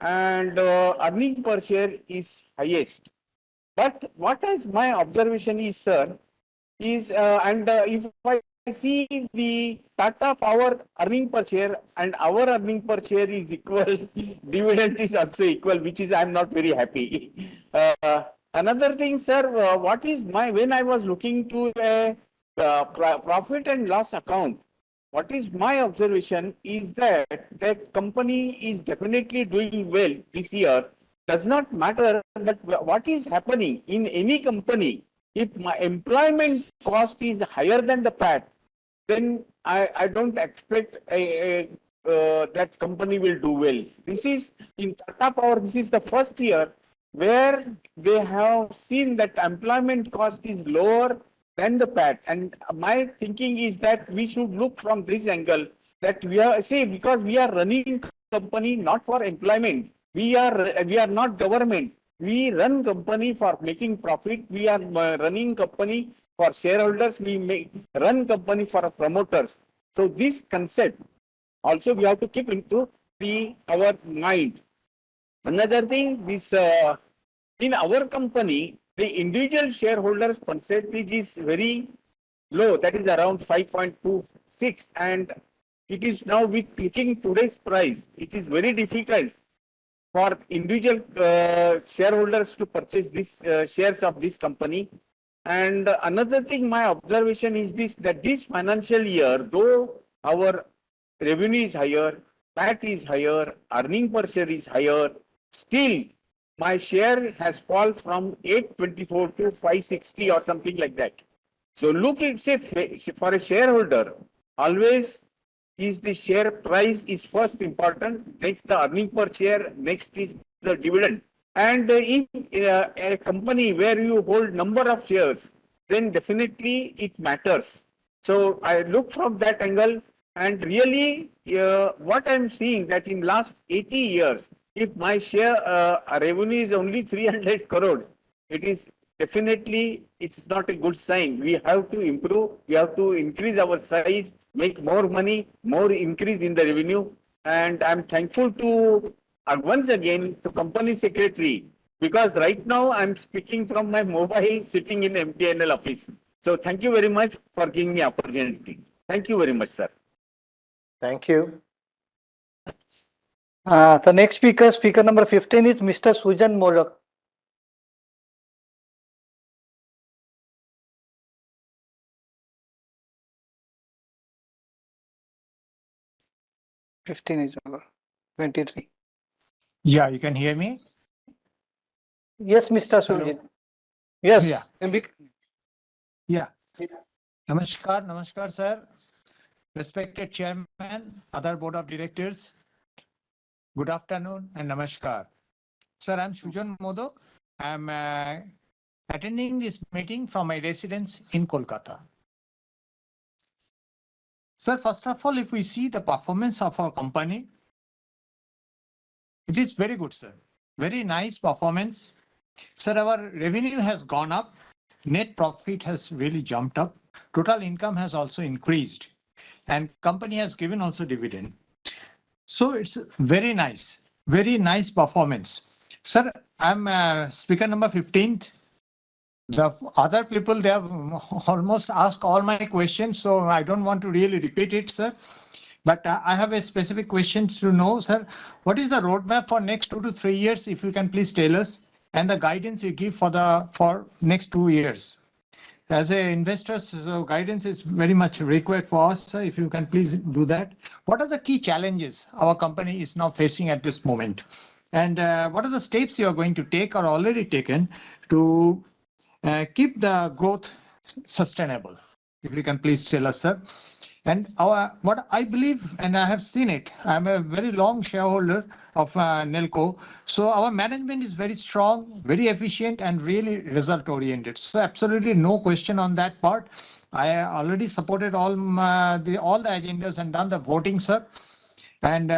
and earning per share is highest. But what is my observation is, sir, is if I see the Tata Power earning per share and our earning per share is equal, dividend is also equal, which is I'm not very happy. Another thing, sir, what is my, when I was looking to a profit and loss account, what is my observation is that that company is definitely doing well this year. Does not matter that what is happening in any company. If my employment cost is higher than the PAT, then I don't expect that company will do well. This is in Tata Power. This is the first year where they have seen that employment cost is lower than the PAT. And my thinking is that we should look from this angle that we are, see, because we are running company not for employment. We are not government. We run company for making profit. We are running company for shareholders. We run company for promoters. So this concept also we have to keep into our mind. Another thing, this in our company, the individual shareholders percentage is very low. That is around 5.26, and it is now with looking today's price. It is very difficult for individual shareholders to purchase these shares of this company. And another thing, my observation is this, that this financial year, though our revenue is higher, PAT is higher, earning per share is higher, still my share has fallen from 824 to 560 or something like that. So look at, say, for a shareholder, always is the share price is first important, next the earning per share, next is the dividend. And if a company where you hold number of shares, then definitely it matters. So I look from that angle, and really what I'm seeing that in last 80 years, if my share revenue is only 300 crores, it is definitely, it's not a good sign. We have to improve, we have to increase our size, make more money, more increase in the revenue. And I'm thankful to once again to company secretary, because right now I'm speaking from my mobile sitting in MTNL office. So thank you very much for giving me opportunity. Thank you very much, sir. Thank you. The next speaker, speaker number 15 is Mr. Sujan Modak. Is number 23. Yeah, you can hear me? Yes, Mr. Sujan. Yes. Yeah. Yeah. Namaskar, sir. Respected chairman, other board of directors. Good afternoon and namaskar. Sir, I'm Sujan Modak. I'm attending this meeting from my residence in Kolkata. Sir, first of all, if we see the performance of our company, it is very good, sir. Very nice performance. Sir, our revenue has gone up. Net profit has really jumped up. Total income has also increased. And company has given also dividend. So it's very nice performance. Sir, I'm speaker number 15th. The other people, they have almost asked all my questions, so I don't want to really repeat it, sir. But I have a specific question to know, sir, what is the roadmap for next 2 to 3 years, if you can please tell us, and the guidance you give for next 2 years. As a investor, so guidance is very much required for us, sir, if you can please do that. What are the key challenges our company is now facing at this moment? And what are the steps you are going to take or already taken to keep the growth sustainable? If you can please tell us, sir. And what I believe, and I have seen it, I'm a very long shareholder of Nelco. So our management is very strong, very efficient, and really result oriented. So absolutely no question on that part. I already supported all the agendas and done the voting, sir. And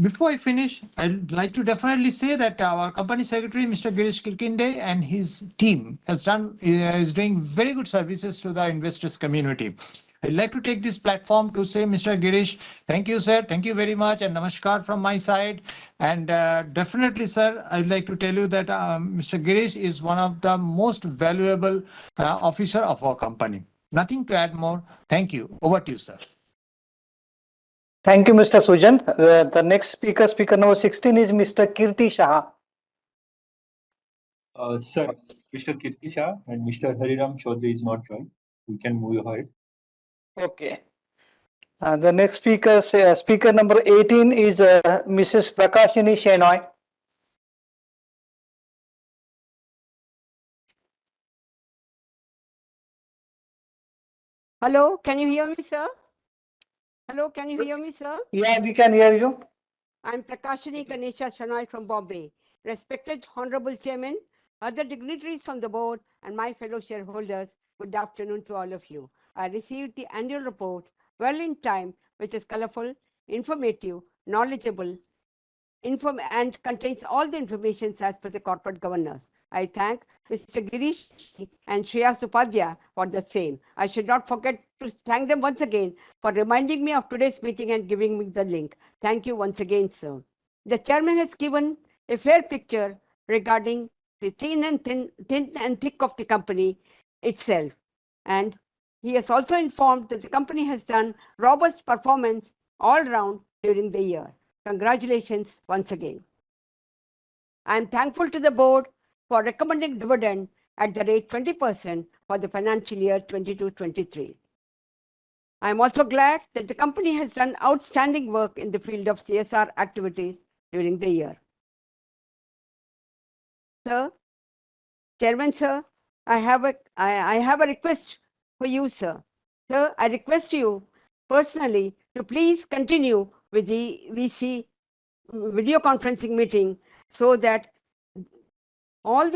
before I finish, I'd like to definitely say that our company secretary, Mr. Girish Kirkinde, and his team is doing very good services to the investors community. I'd like to take this platform to say, Mr. Girish, thank you, sir. Thank you very much. And namaskar from my side. And definitely, sir, I'd like to tell you that Mr. Girish is one of the most valuable officer of our company. Nothing to add more. Thank you. Over to you, sir. Thank you, Mr. Sujan. The next speaker, speaker number 16 is Mr. Kirti Shah. Sir, Mr. Kirti Shah and Mr. Hariram Chaudhary is not joined. We can move ahead. Okay. The next speaker, speaker number 18 is Mrs. Prakashini Shenoy. Hello, can you hear me, sir? Hello, can you hear me, sir? Yeah, we can hear you. I'm Prakashini Ganesha Shenoy from Bombay. Respected Honorable Chairman, other dignitaries on the board, and my fellow shareholders, Good afternoon to all of you. I received the annual report well in time, which is colorful, informative, knowledgeable, and contains all the information as per the corporate governance. I thank Mr. Girish and Shreya Upadhyay for the same. I should not forget to thank them once again for reminding me of today's meeting and giving me the link. Thank you once again, sir. The chairman has given a fair picture regarding the thin and thick of the company itself. And he has also informed that the company has done robust performance all round during the year. Congratulations once again. I am thankful to the board for recommending dividend at the rate 20% for the financial year 22-23. I am also glad that the company has done outstanding work in the field of CSR activities during the year. Sir, Chairman, sir, I have a request for you, sir. Sir, I request you personally to please continue with the VC video conferencing meeting so that all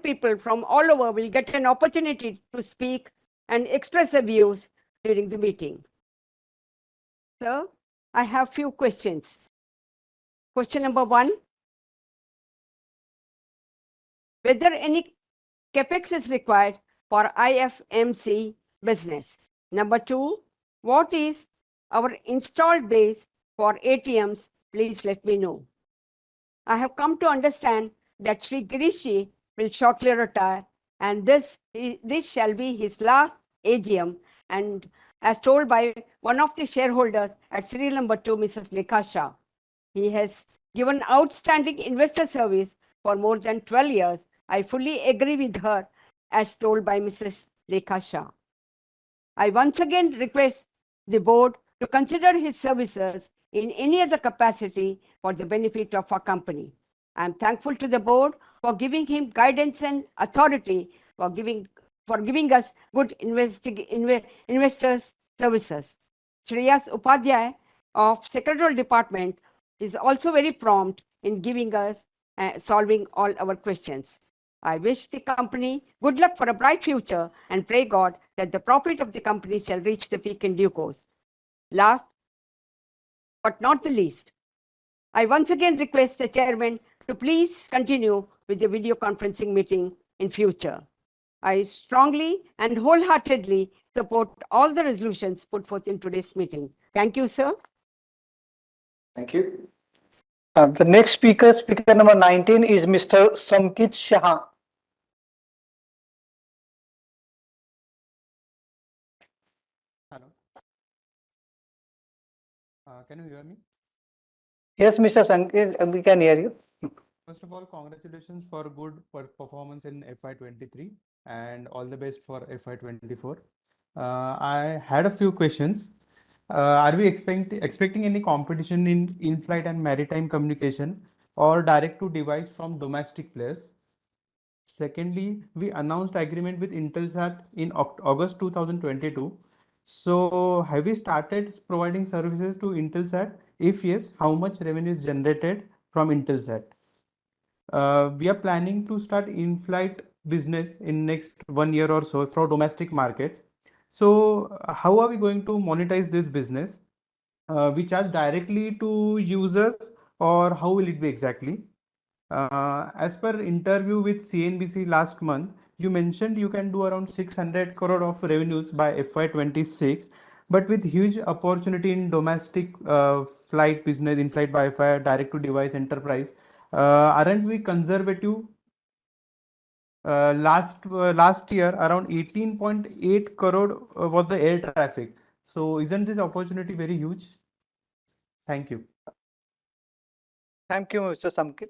people from all over will get an opportunity to speak and express their views during the meeting. Sir, I have few questions. Question number 1, whether any capex is required for IFMC business. Number 2, what is our installed base for ATMs? Please let me know. I have come to understand that Sri Girishi will shortly retire, and this shall be his last AGM, and as told by one of the shareholders at serial number 2, Mrs. Lekha Shah. He has given outstanding investor service for more than 12 years. I fully agree with her as told by Mrs. Lekha Shah. I once again request the board to consider his services in any other capacity for the benefit of our company. I am thankful to the board for giving him guidance and authority for giving us good investors services. Shreyas Upadhyay of Secretarial Department is also very prompt in giving us solving all our questions. I wish the company good luck for a bright future and pray God that the profit of the company shall reach the peak in due course. Last but not the least, I once again request the chairman to please continue with the video conferencing meeting in future. I strongly and wholeheartedly support all the resolutions put forth in today's meeting. Thank you, sir. Thank you. The next speaker, speaker number 19, is Mr. Samkit Shah. Hello. Can you hear me? Yes, Mr. Samkit, we can hear you. First of all, congratulations for good performance in FY23 and all the best for FY24. I had a few questions. Are we expecting any competition in in-flight and maritime communication or direct to device from domestic players? Secondly, we announced agreement with Intelsat in August 2022. So have we started providing services to Intelsat? If yes, how much revenue is generated from Intelsat? We are planning to start in-flight business in next 1 year or so for domestic market. So how are we going to monetize this business? We charge directly to users or how will it be exactly? As per interview with CNBC last month, you mentioned you can do around 600 crore of revenues by FY26, but with huge opportunity in domestic flight business, in-flight Wi-Fi, direct-to-device enterprise. Aren't we conservative? Last year, around 18.8 crore was the air traffic. So isn't this opportunity very huge? Thank you. Thank you, Mr. Samkit.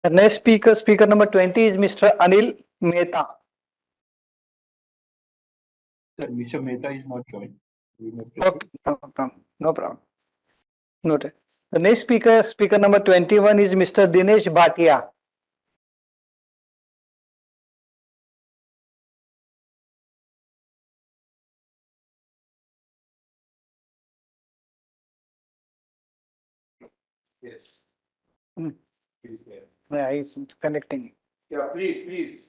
The next speaker, speaker number 20, is Mr. Anil Mehta. Sir, Mr. Mehta is not joined. Okay, no problem. No problem. Noted. The next speaker, speaker number 21, is Mr. Dinesh Bhatia. Yes. Hmm. Please, yeah. Yeah, he's connecting. Yeah, please.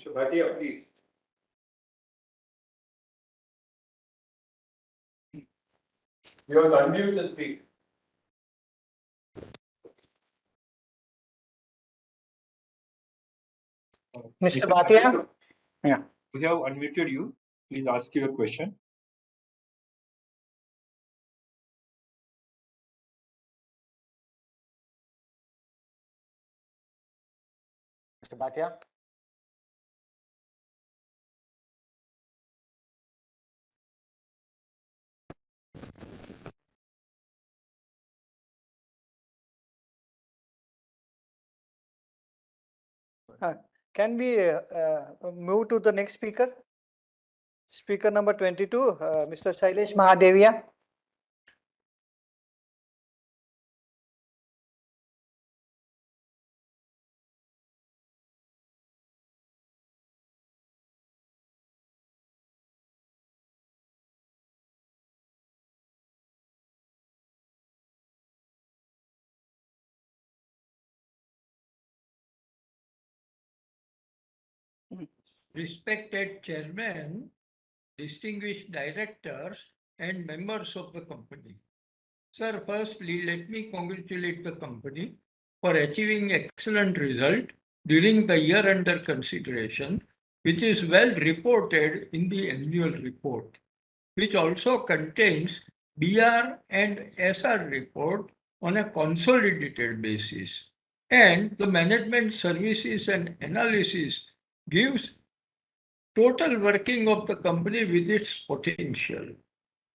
Mr. Bhatia, please. You have to unmute and speak. Mr. Bhatia? Yeah. We have unmuted you. Please ask your question. Mr. Bhatia? Can we move to the next speaker? Speaker number 22, Mr. Shailesh Mahadevia. Respected Chairman, distinguished directors, and members of the company. Sir, firstly, let me congratulate the company for achieving excellent result during the year under consideration, which is well reported in the annual report, which also contains BR and SR report on a consolidated basis. And the management services and analysis gives total working of the company with its potential.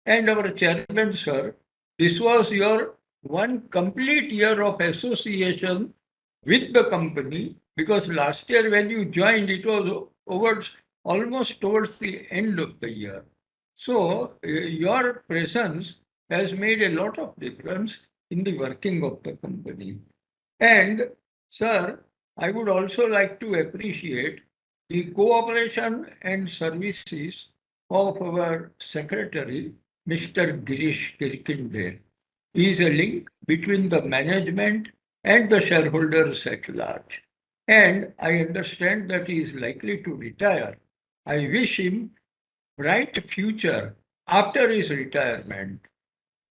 And our chairman, sir, this was your one complete year of association with the company, because last year when you joined, it was almost towards the end of the year. So your presence has made a lot of difference in the working of the company. And sir, I would also like to appreciate the cooperation and services of our secretary, Mr. Girish Kirkinde. He is a link between the management and the shareholders at large. And I understand that he is likely to retire. I wish him bright future after his retirement.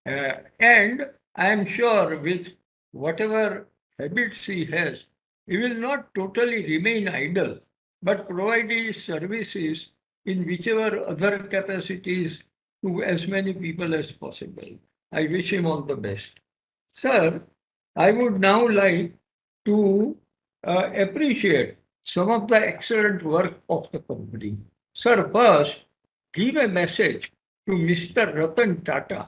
And I am sure with whatever habits he has, he will not totally remain idle, but provide his services in whichever other capacities to as many people as possible. I wish him all the best. Sir, I would now like to appreciate some of the excellent work of the company. Sir, first, give a message to Mr. Ratan Tata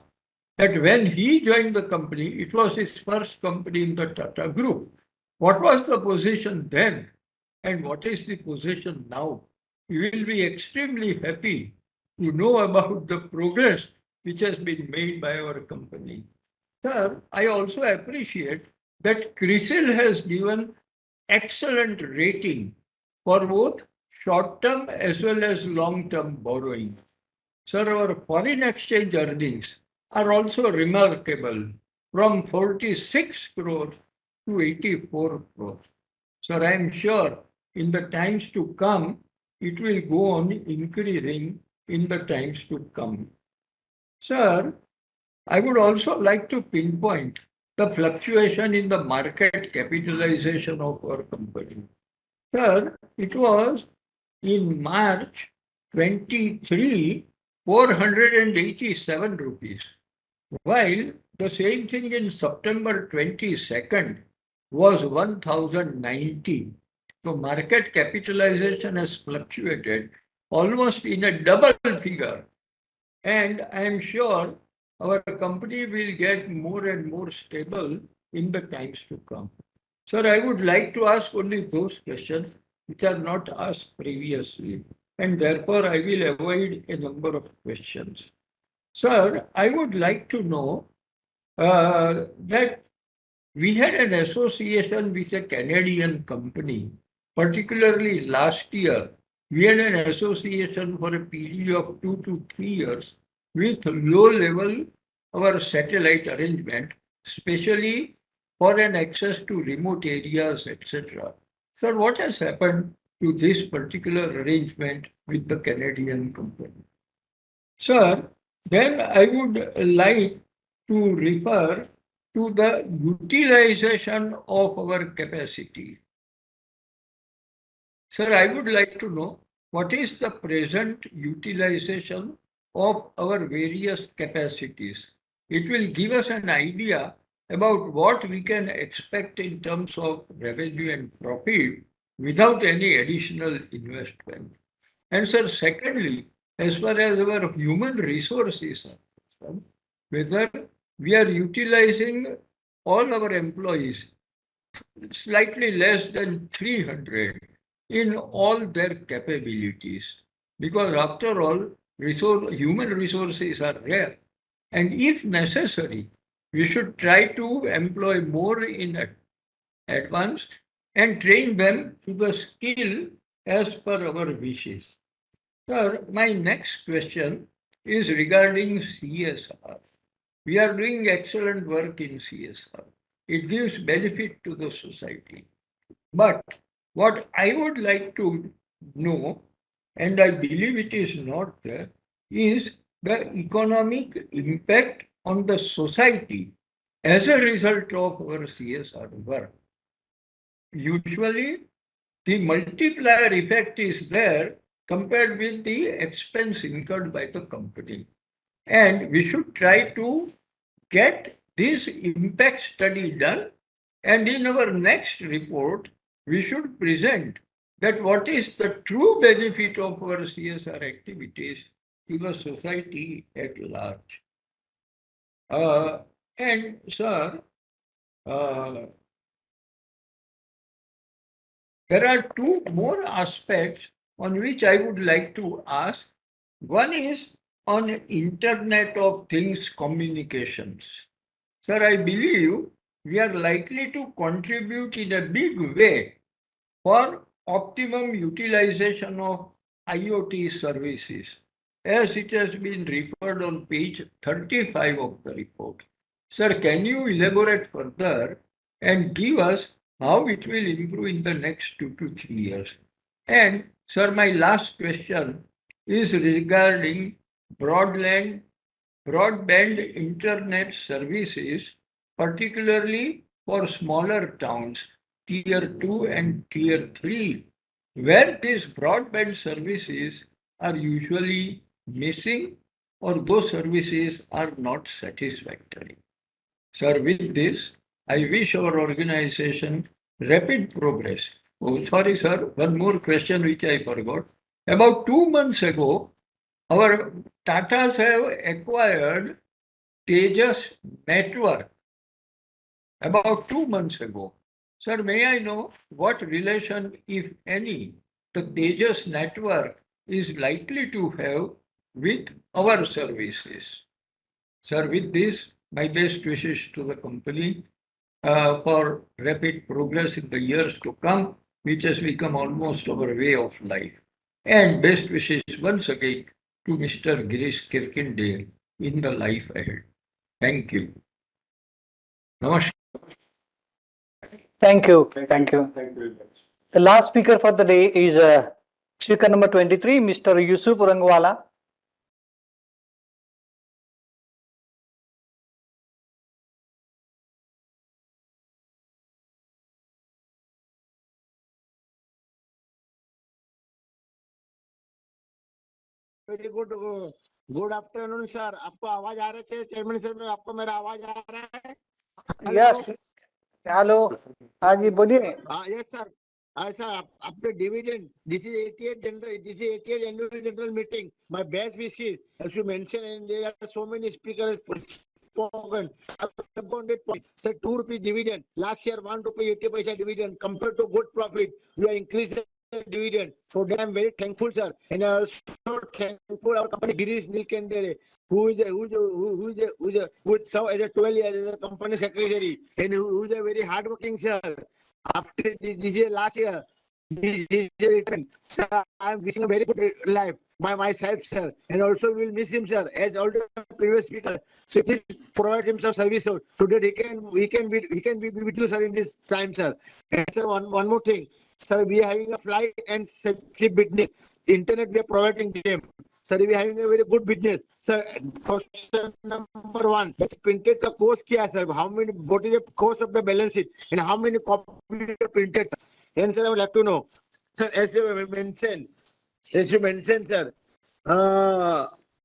that when he joined the company, it was his first company in the Tata Group. What was the position then and what is the position now? You will be extremely happy to know about the progress which has been made by our company. Sir, I also appreciate that CRISIL has given excellent rating for both short-term as well as long-term borrowing. Sir, our foreign exchange earnings are also remarkable, from 46 crores to 84 crores. Sir, I am sure in the times to come, it will go on increasing in the times to come. Sir, I would also like to pinpoint the fluctuation in the market capitalization of our company. Sir, it was in March 23, 487 rupees, while the same thing in September 22nd was 1090. So market capitalization has fluctuated almost in a double figure. And I am sure our company will get more and more stable in the times to come. Sir, I would like to ask only those questions which are not asked previously, and therefore I will avoid a number of questions. Sir, I would like to know that we had an association with a Canadian company, particularly last year. We had an association for a period of 2 to 3 years with low level our satellite arrangement, especially for an access to remote areas, etc. Sir, what has happened? to this particular arrangement with the Canadian company. Sir, then I would like to refer to the utilization of our capacity. Sir, I would like to know what is the present utilization of our various capacities. It will give us an idea about what we can expect in terms of revenue and profit without any additional investment. And sir, secondly, as far as our human resources are concerned, whether we are utilizing all our employees slightly less than 300 in all their capabilities. Because after all, human resources are rare. And if necessary, we should try to employ more in advance and train them to the skill as per our wishes. Sir, my next question is regarding CSR. We are doing excellent work in CSR. It gives benefit to the society. But what I would like to know, and I believe it is not there, is the economic impact on the society as a result of our CSR work. Usually, the multiplier effect is there compared with the expense incurred by the company. And we should try to get this impact study done. And in our next report, we should present that what is the true benefit of our CSR activities to the society at large. And sir, there are two more aspects on which I would like to ask. One is on Internet of Things communications. Sir, I believe we are likely to contribute in a big way for optimum utilization of IoT services, as it has been referred on page 35 of the report. Sir, can you elaborate further and give us how it will improve in the next 2 to 3 years? And sir, my last question is regarding broadband internet services, particularly for smaller towns, tier 2 and tier 3, where these broadband services are usually missing or those services are not satisfactory. Sir, with this, I wish our organization rapid progress. Oh, sorry, sir, one more question which I forgot. About 2 months ago, our Tatas have acquired Tejas Network about 2 months ago. Sir, may I know what relation, if any, the Tejas Network is likely to have with our services? Sir, with this, my best wishes to the company for rapid progress in the years to come, which has become almost our way of life. And best wishes once again to Mr. Girish Kirkindale in the life ahead. Thank you. Namaskar. Thank you. Thank you. The last speaker for the day is speaker number 23, Mr. Yusuf Urangwala. Very good good afternoon sir आपको आवाज आ रहे थे chairman sir आपको मेरा आवाज आ रहा है yes hello हाँ जी बोलिए हाँ यस सर हाँ सर आपके dividend this is 88th annual general meeting my best wishes as you mentioned and there are so many speakers spoken I've gone that point sir 2 rupees dividend last year 1 rupee 80 paisa dividend compared to good profit you are increasing dividend. So that I'm very thankful, sir, and also thankful our company Girish Nilkendere, who serve as a 12 years as a company secretary, and who is a very hardworking sir. After this year, last year, this return, sir, I'm wishing a very good life by myself, sir, and also will miss him, sir, as all the previous speaker. So please provide him some service, sir, so that he can be with you, sir, in this time, sir. And sir, one more thing. Sir, we are having a flight and sleep business. Internet we are providing them. Sir, we are having a very good business. Sir, question number one. Printed the cost kya hai, sir? How many, what is the cost of the balance sheet? And how many copies are printed? And sir, I would like to know. Sir, as you mentioned, sir,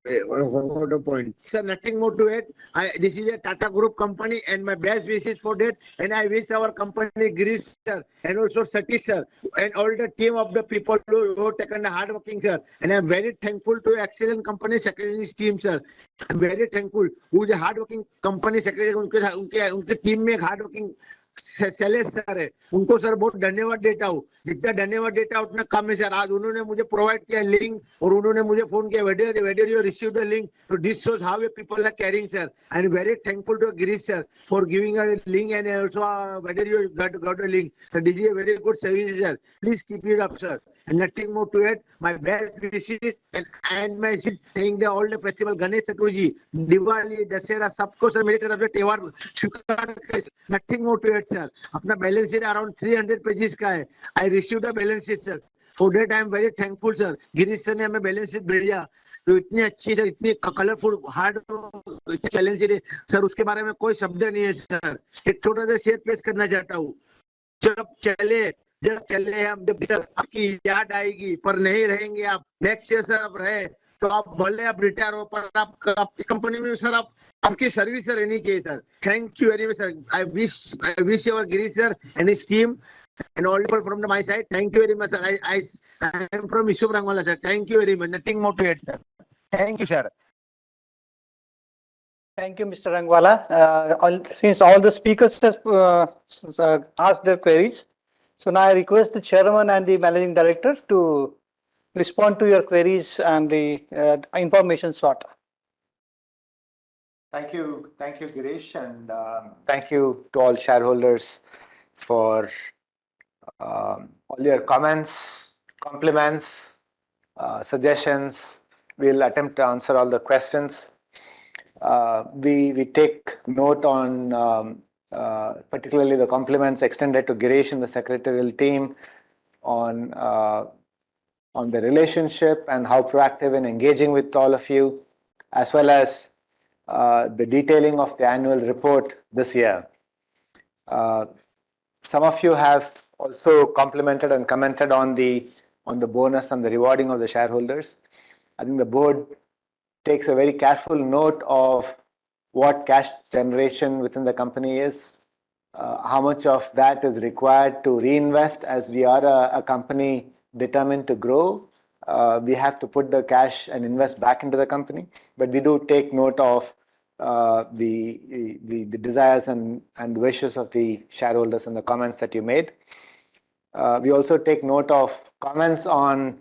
what a point. Sir, nothing more to it. This is a Tata Group company and my best wishes for that. And I wish our company, Girish sir, and also Satish sir, and all the team of the people who have taken the hard working, sir. And I'm very thankful to excellent company secretary's team, sir. I'm very thankful. Who the hard working company secretary, उनके team में hard working Shailesh sir है, उनको sir बहुत धन्यवाद देता हूँ. जितना धन्यवाद देता हूँ उतना कम है सर. आज उन्होंने मुझे प्रोवाइड किया लिंक और उन्होंने मुझे फोन किया whether you received the link. So this shows how people are caring, sir. I'm very thankful to Girish sir for giving a link and also whether you got a link. So this is a very good service, sir. Please keep it up, sir. And nothing more to it. My best wishes and my wishes saying the all the festival Ganesh Chaturthi, Diwali, Dasera, सबको sir मेरी तरफ से त्योहार शुक्र. Nothing more to it, sir. अपना balance sheet around 300 pages का है. I received a balance sheet, sir. For that I am very thankful, sir. Girish sir ने हमें balance sheet भेजा. तो इतनी अच्छी सर, इतनी कलरफुल हार्ड चैलेंज है सर, उसके बारे में कोई शब्द नहीं है सर. एक छोटा सा शेयर पेश करना चाहता हूँ. जब चले हम जब सर आपकी याद आएगी पर नहीं रहेंगे आप. नेक्स्ट ईयर सर आप रहे तो आप भले आप रिटायर हो पर आप इस कंपनी में सर आपकी सर्विस सर रहनी चाहिए sir. Thank you very much sir. I wish your Girish sir and his team and all people from my side. Thank you very much, sir. I am from Ishub Rangwala, sir. Thank you very much. Nothing more to it, sir. Thank you, sir. Thank you, Mr. Rangwala. Since all the speakers have asked their queries, so now I request the chairman and the managing director to respond to your queries and the information sought. Thank you, Girish, and thank you to all shareholders for all your comments, compliments, suggestions. We'll attempt to answer all the questions. We take note on particularly the compliments extended to Girish and the secretarial team on the relationship and how proactive and engaging with all of you, as well as the detailing of the annual report this year. Some of you have also complimented and commented on the bonus and the rewarding of the shareholders. I think the board takes a very careful note of what cash generation within the company is, how much of that is required to reinvest, as we are a company determined to grow. We have to put the cash and invest back into the company, but we do take note of the desires and wishes of the shareholders and the comments that you made. We also take note of comments on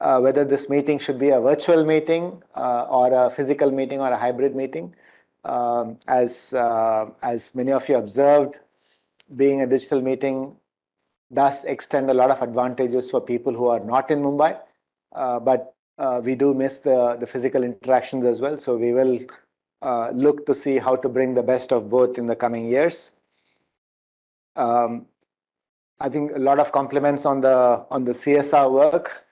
whether this meeting should be a virtual meeting or a physical meeting or a hybrid meeting. As many of you observed, being a digital meeting does extend a lot of advantages for people who are not in Mumbai, but we do miss the physical interactions as well. So we will look to see how to bring the best of both in the coming years. I think a lot of compliments on the CSR work.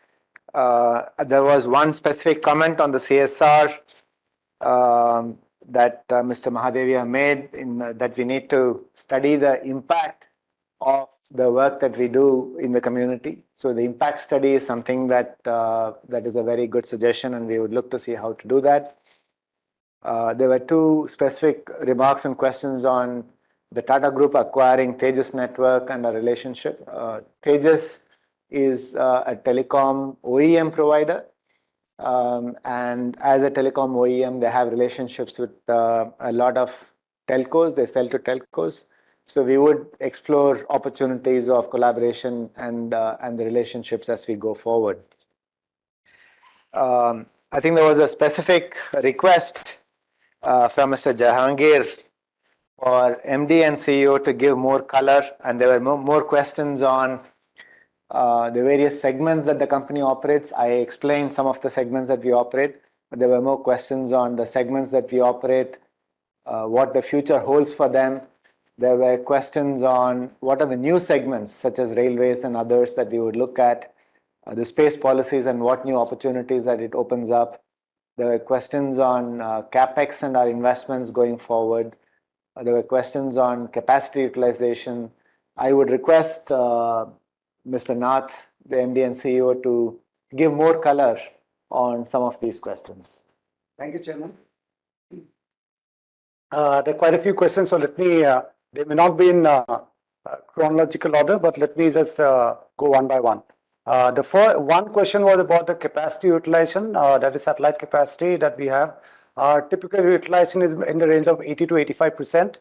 There was one specific comment on the CSR that Mr. Mahadevia made that we need to study the impact of the work that we do in the community. So the impact study is something that is a very good suggestion, and we would look to see how to do that. There were two specific remarks and questions on the Tata Group acquiring Tejas Network and a relationship. Tejas is a telecom OEM provider, and as a telecom OEM, they have relationships with a lot of telcos. They sell to telcos. So we would explore opportunities of collaboration and the relationships as we go forward. I think there was a specific request from Mr. Jahangir for MD and CEO to give more color, and there were more questions on the various segments that the company operates. I explained some of the segments that we operate, but there were more questions on the segments that we operate, what the future holds for them, There were questions on what are the new segments, such as railways and others, that we would look at, the space policies and what new opportunities that it opens up. There were questions on CapEx and our investments going forward. There were questions on capacity utilization. I would request Mr. Nath, the MD and CEO, to give more color on some of these questions. Thank you, Chairman. There are quite a few questions, so let me, they may not be in chronological order, but let me just go one by one. The first one question was about the capacity utilization, that is satellite capacity that we have. Our typical utilization is in the range of 80 to 85%.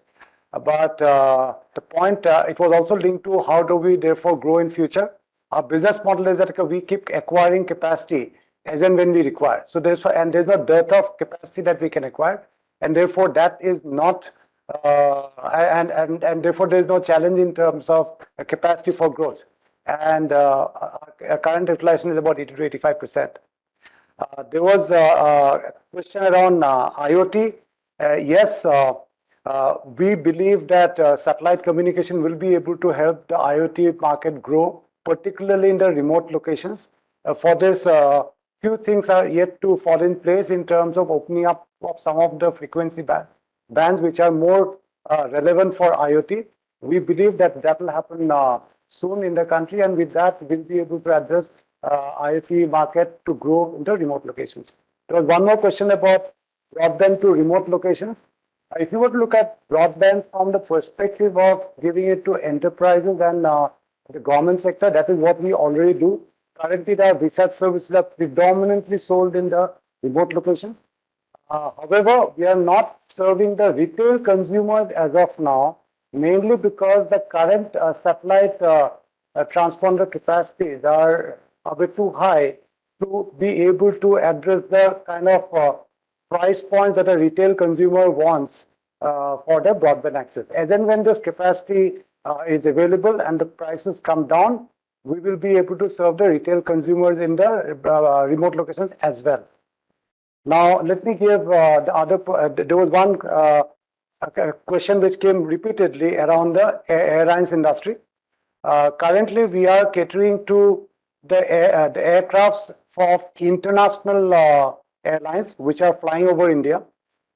But the point, it was also linked to how do we therefore grow in future. Our business model is that we keep acquiring capacity as and when we require. So there's no dearth of capacity that we can acquire, and therefore that is not, and therefore there is no challenge in terms of capacity for growth. And our current utilization is about 80 to 85%. There was a question around IoT. Yes, we believe that satellite communication will be able to help the IoT market grow, particularly in the remote locations. For this, few things are yet to fall in place in terms of opening up of some of the frequency bands which are more relevant for IoT. We believe that that will happen soon in the country, and with that we'll be able to address IoT market to grow in the remote locations. There was one more question about broadband to remote locations. If you were to look at broadband from the perspective of giving it to enterprises and the government sector, that is what we already do. Currently, the research services are predominantly sold in the remote location. However, we are not serving the retail consumers as of now, mainly because the current satellite transponder capacities are a bit too high to be able to address the kind of price points that a retail consumer wants for the broadband access. And then when this capacity is available and the prices come down, we will be able to serve the retail consumers in the remote locations as well. Now, let me give the other, there was one question which came repeatedly around the airlines industry. Currently, we are catering to the aircrafts of international airlines which are flying over India.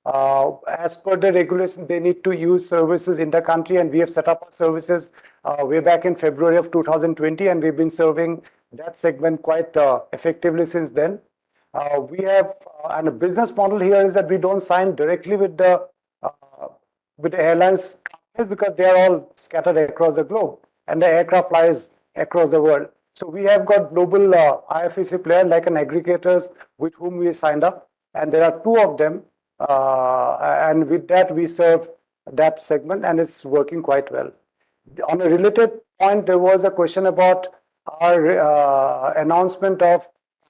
As per the regulation, they need to use services in the country, and we have set up services way back in February of 2020, and we've been serving that segment quite effectively since then. We have, and a business model here is that we don't sign directly with the airlines companies because they are all scattered across the globe, and the aircraft flies across the world. So we have got global IFEC players like an aggregators with whom we signed up, and there are two of them, and with that we serve that segment, and it's working quite well. On a related point, there was a question about our announcement of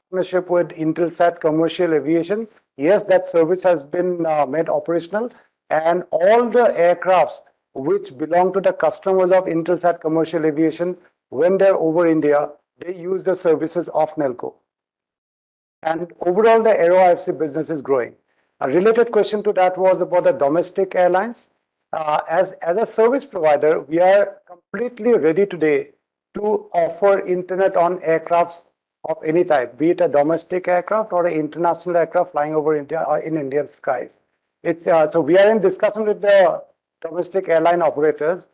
partnership with Intelsat Commercial Aviation. Yes, that service has been made operational, and all the aircrafts which belong to the customers of Intelsat Commercial Aviation, when they're over India, they use the services of Nelco. And overall, the Aero IFC business is growing. A related question to that was about the domestic airlines. As a service provider, we are completely ready today to offer internet on aircrafts of any type, be it a domestic aircraft or an international aircraft flying over India or in Indian skies. So we are in discussion with the domestic airline operators.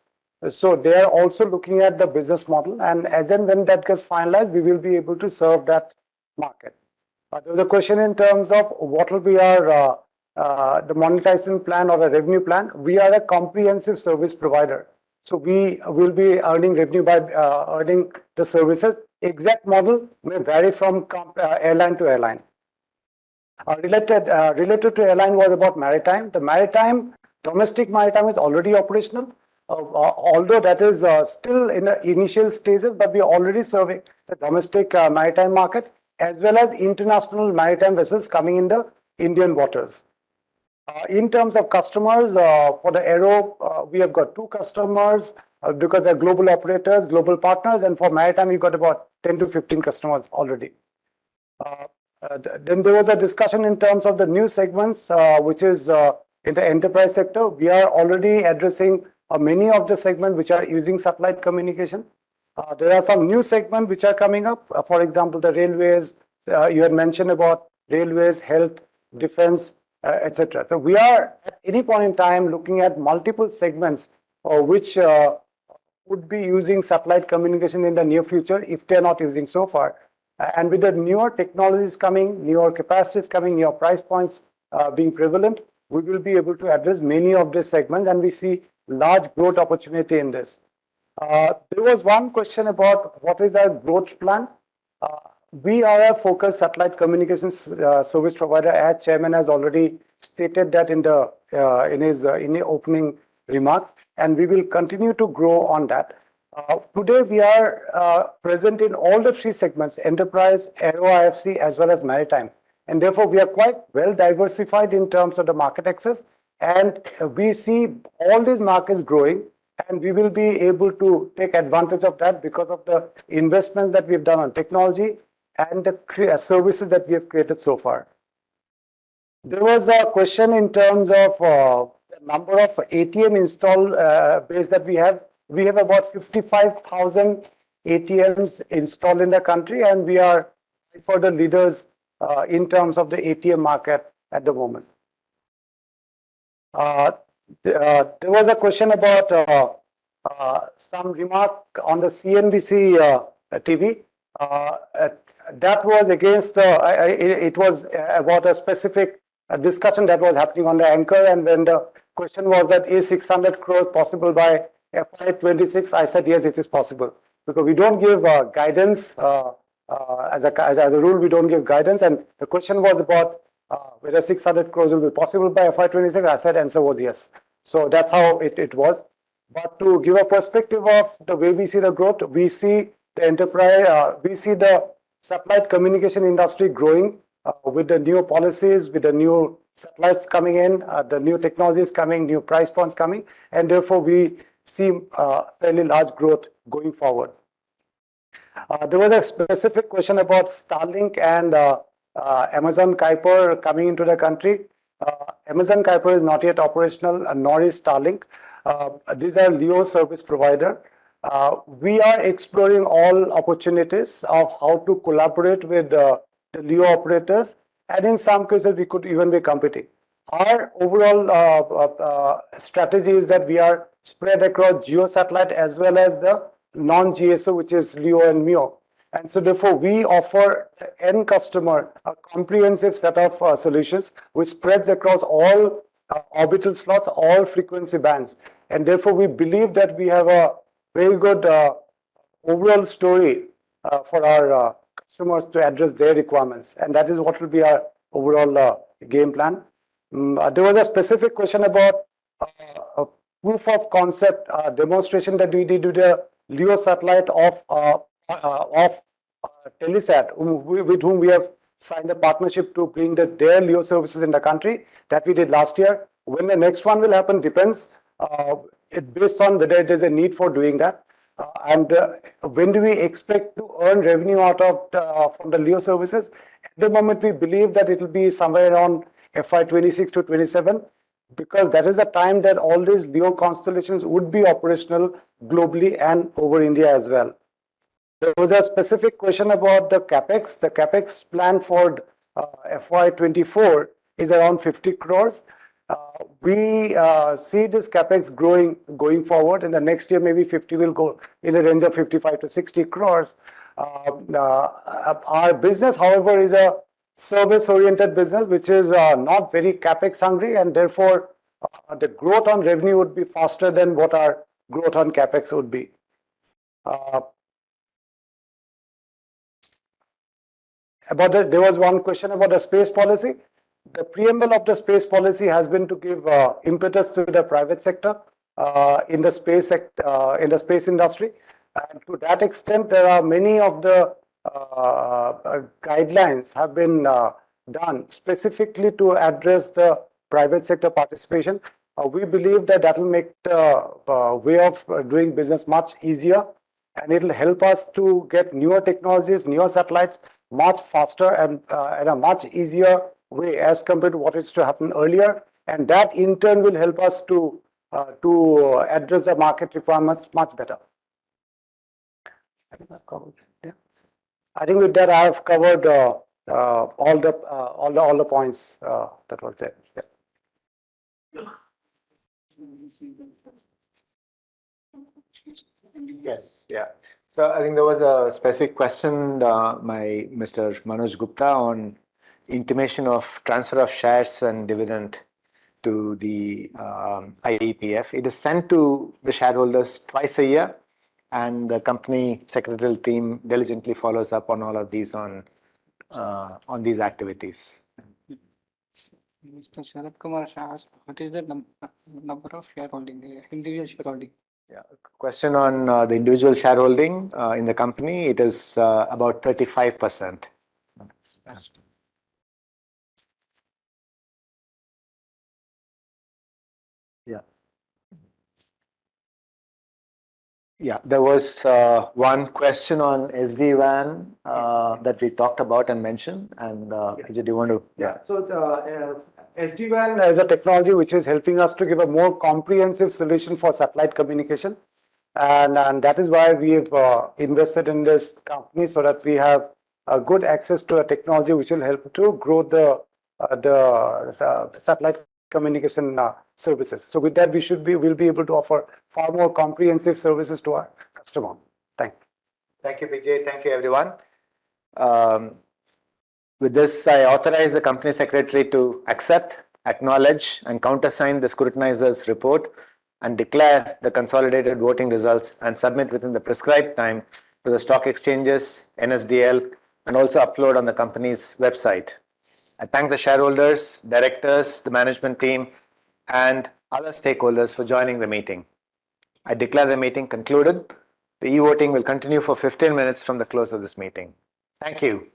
So they are also looking at the business model, and as and when that gets finalized, we will be able to serve that market. There was a question in terms of what will be our the monetization plan or the revenue plan. We are a comprehensive service provider, so we will be earning revenue by earning the services. Exact model may vary from airline to airline. Related to airline was about maritime. The domestic maritime is already operational, although that is still in the initial stages, but we are already serving the domestic maritime market as well as international maritime vessels coming in the Indian waters. In terms of customers, for the Aero, we have got two customers because they're global operators, global partners, and for maritime, we've got about 10 to 15 customers already. Then there was a discussion in terms of the new segments, which is in the enterprise sector. We are already addressing many of the segments which are using satellite communication. There are some new segments which are coming up. For example, the railways, you had mentioned about railways, health, defense, etc. So we are at any point in time looking at multiple segments which would be using satellite communication in the near future if they're not using so far. And with the newer technologies coming, newer capacities coming, newer price points being prevalent, we will be able to address many of these segments, and we see large growth opportunity in this. There was one question about what is our growth plan. We are a focused satellite communications service provider, as Chairman has already stated that in his opening remarks, and we will continue to grow on that. Today, we are present in all the three segments: enterprise, aero IFC, as well as maritime. And therefore, we are quite well diversified in terms of the market access. And we see all these markets growing, and we will be able to take advantage of that because of the investments that we've done on technology and the services that we have created so far. There was a question in terms of the number of ATM install base that we have. We have about 55,000 ATMs installed in the country, and we are for the leaders in terms of the ATM market at the moment. There was a question about some remark on the CNBC TV. That was against, it was about a specific discussion that was happening on the anchor, and when the question was that is 600 crores possible by FY26, I said yes, it is possible, because we don't give guidance. As a rule, we don't give guidance, and the question was about whether 600 crores will be possible by FY26. I said answer was yes. So that's how it was. But to give a perspective of the way we see the growth, we see the enterprise, we see the satellite communication industry growing with the new policies, with the new satellites coming in, the new technologies coming, new price points coming, and therefore we see fairly large growth going forward. There was a specific question about Starlink and Amazon Kuiper coming into the country. Amazon Kuiper is not yet operational, nor is Starlink. These are LEO service provider. We are exploring all opportunities of how to collaborate with the LEO operators, and in some cases we could even be competing. Our overall strategy is that we are spread across geo satellite as well as the non-GSO, which is LEO and MEO. And so therefore we offer the end customer a comprehensive set of solutions which spreads across all orbital slots, all frequency bands. And therefore we believe that we have a very good overall story for our customers to address their requirements. And that is what will be our overall game plan. There was a specific question about a proof of concept demonstration that we did with the LEO satellite of Telesat, with whom we have signed a partnership to bring their LEO services in the country. That we did last year. When the next one will happen depends. Based on whether there is a need for doing that. And when do we expect to earn revenue out of from the LEO services? At the moment, we believe that it will be somewhere around FY26 to 27, because that is the time that all these LEO constellations would be operational globally and over India as well. There was a specific question about the capex. The capex plan for FY24 is around 50 crores. We see this capex going forward. In the next year, maybe 50 will go in a range of 55 to 60 crores. Our business, however, is a service-oriented business, which is not very capex hungry, and therefore the growth on revenue would be faster than what our growth on capex would be. There was one question about the space policy. The preamble of the space policy has been to give impetus to the private sector in the space industry, and to that extent, there are many of the guidelines have been done specifically to address the private sector participation. We believe that that will make the way of doing business much easier, and it will help us to get newer technologies, newer satellites much faster and in a much easier way as compared to what is to happen earlier. And that in turn will help us to to address the market requirements much better. Yeah. I think with that I have covered all the points that were there. Yeah. Yes, yeah. So I think there was a specific question by Mr. Manoj Gupta on intimation of transfer of shares and dividend to the IEPF. It is sent to the shareholders twice a year, and the company secretarial team diligently follows up on all of these on these activities. Mr. Sharad Kumar asked, what is the number of shareholding, individual shareholding? Yeah, question on the individual shareholding in the company. It is about 35%. Yeah. Yeah, there was one question on SD-WAN that we talked about and mentioned. And Ajay, do you want to? Yeah. So SD-WAN is a technology which is helping us to give a more comprehensive solution for satellite communication. And that is why we have invested in this company, so that we have good access to a technology which will help to grow the satellite communication services. So with that, we'll be able to offer far more comprehensive services to our customer. Thank you. Thank you, PJ. Thank you, everyone. With this, I authorize the company secretary to accept, acknowledge, and countersign the scrutinizer's report and declare the consolidated voting results and submit within the prescribed time to the stock exchanges, NSDL, and also upload on the company's website. I thank the shareholders, directors, the management team, and other stakeholders for joining the meeting. I declare the meeting concluded. The e-voting will continue for 15 minutes from the close of this meeting. Thank you.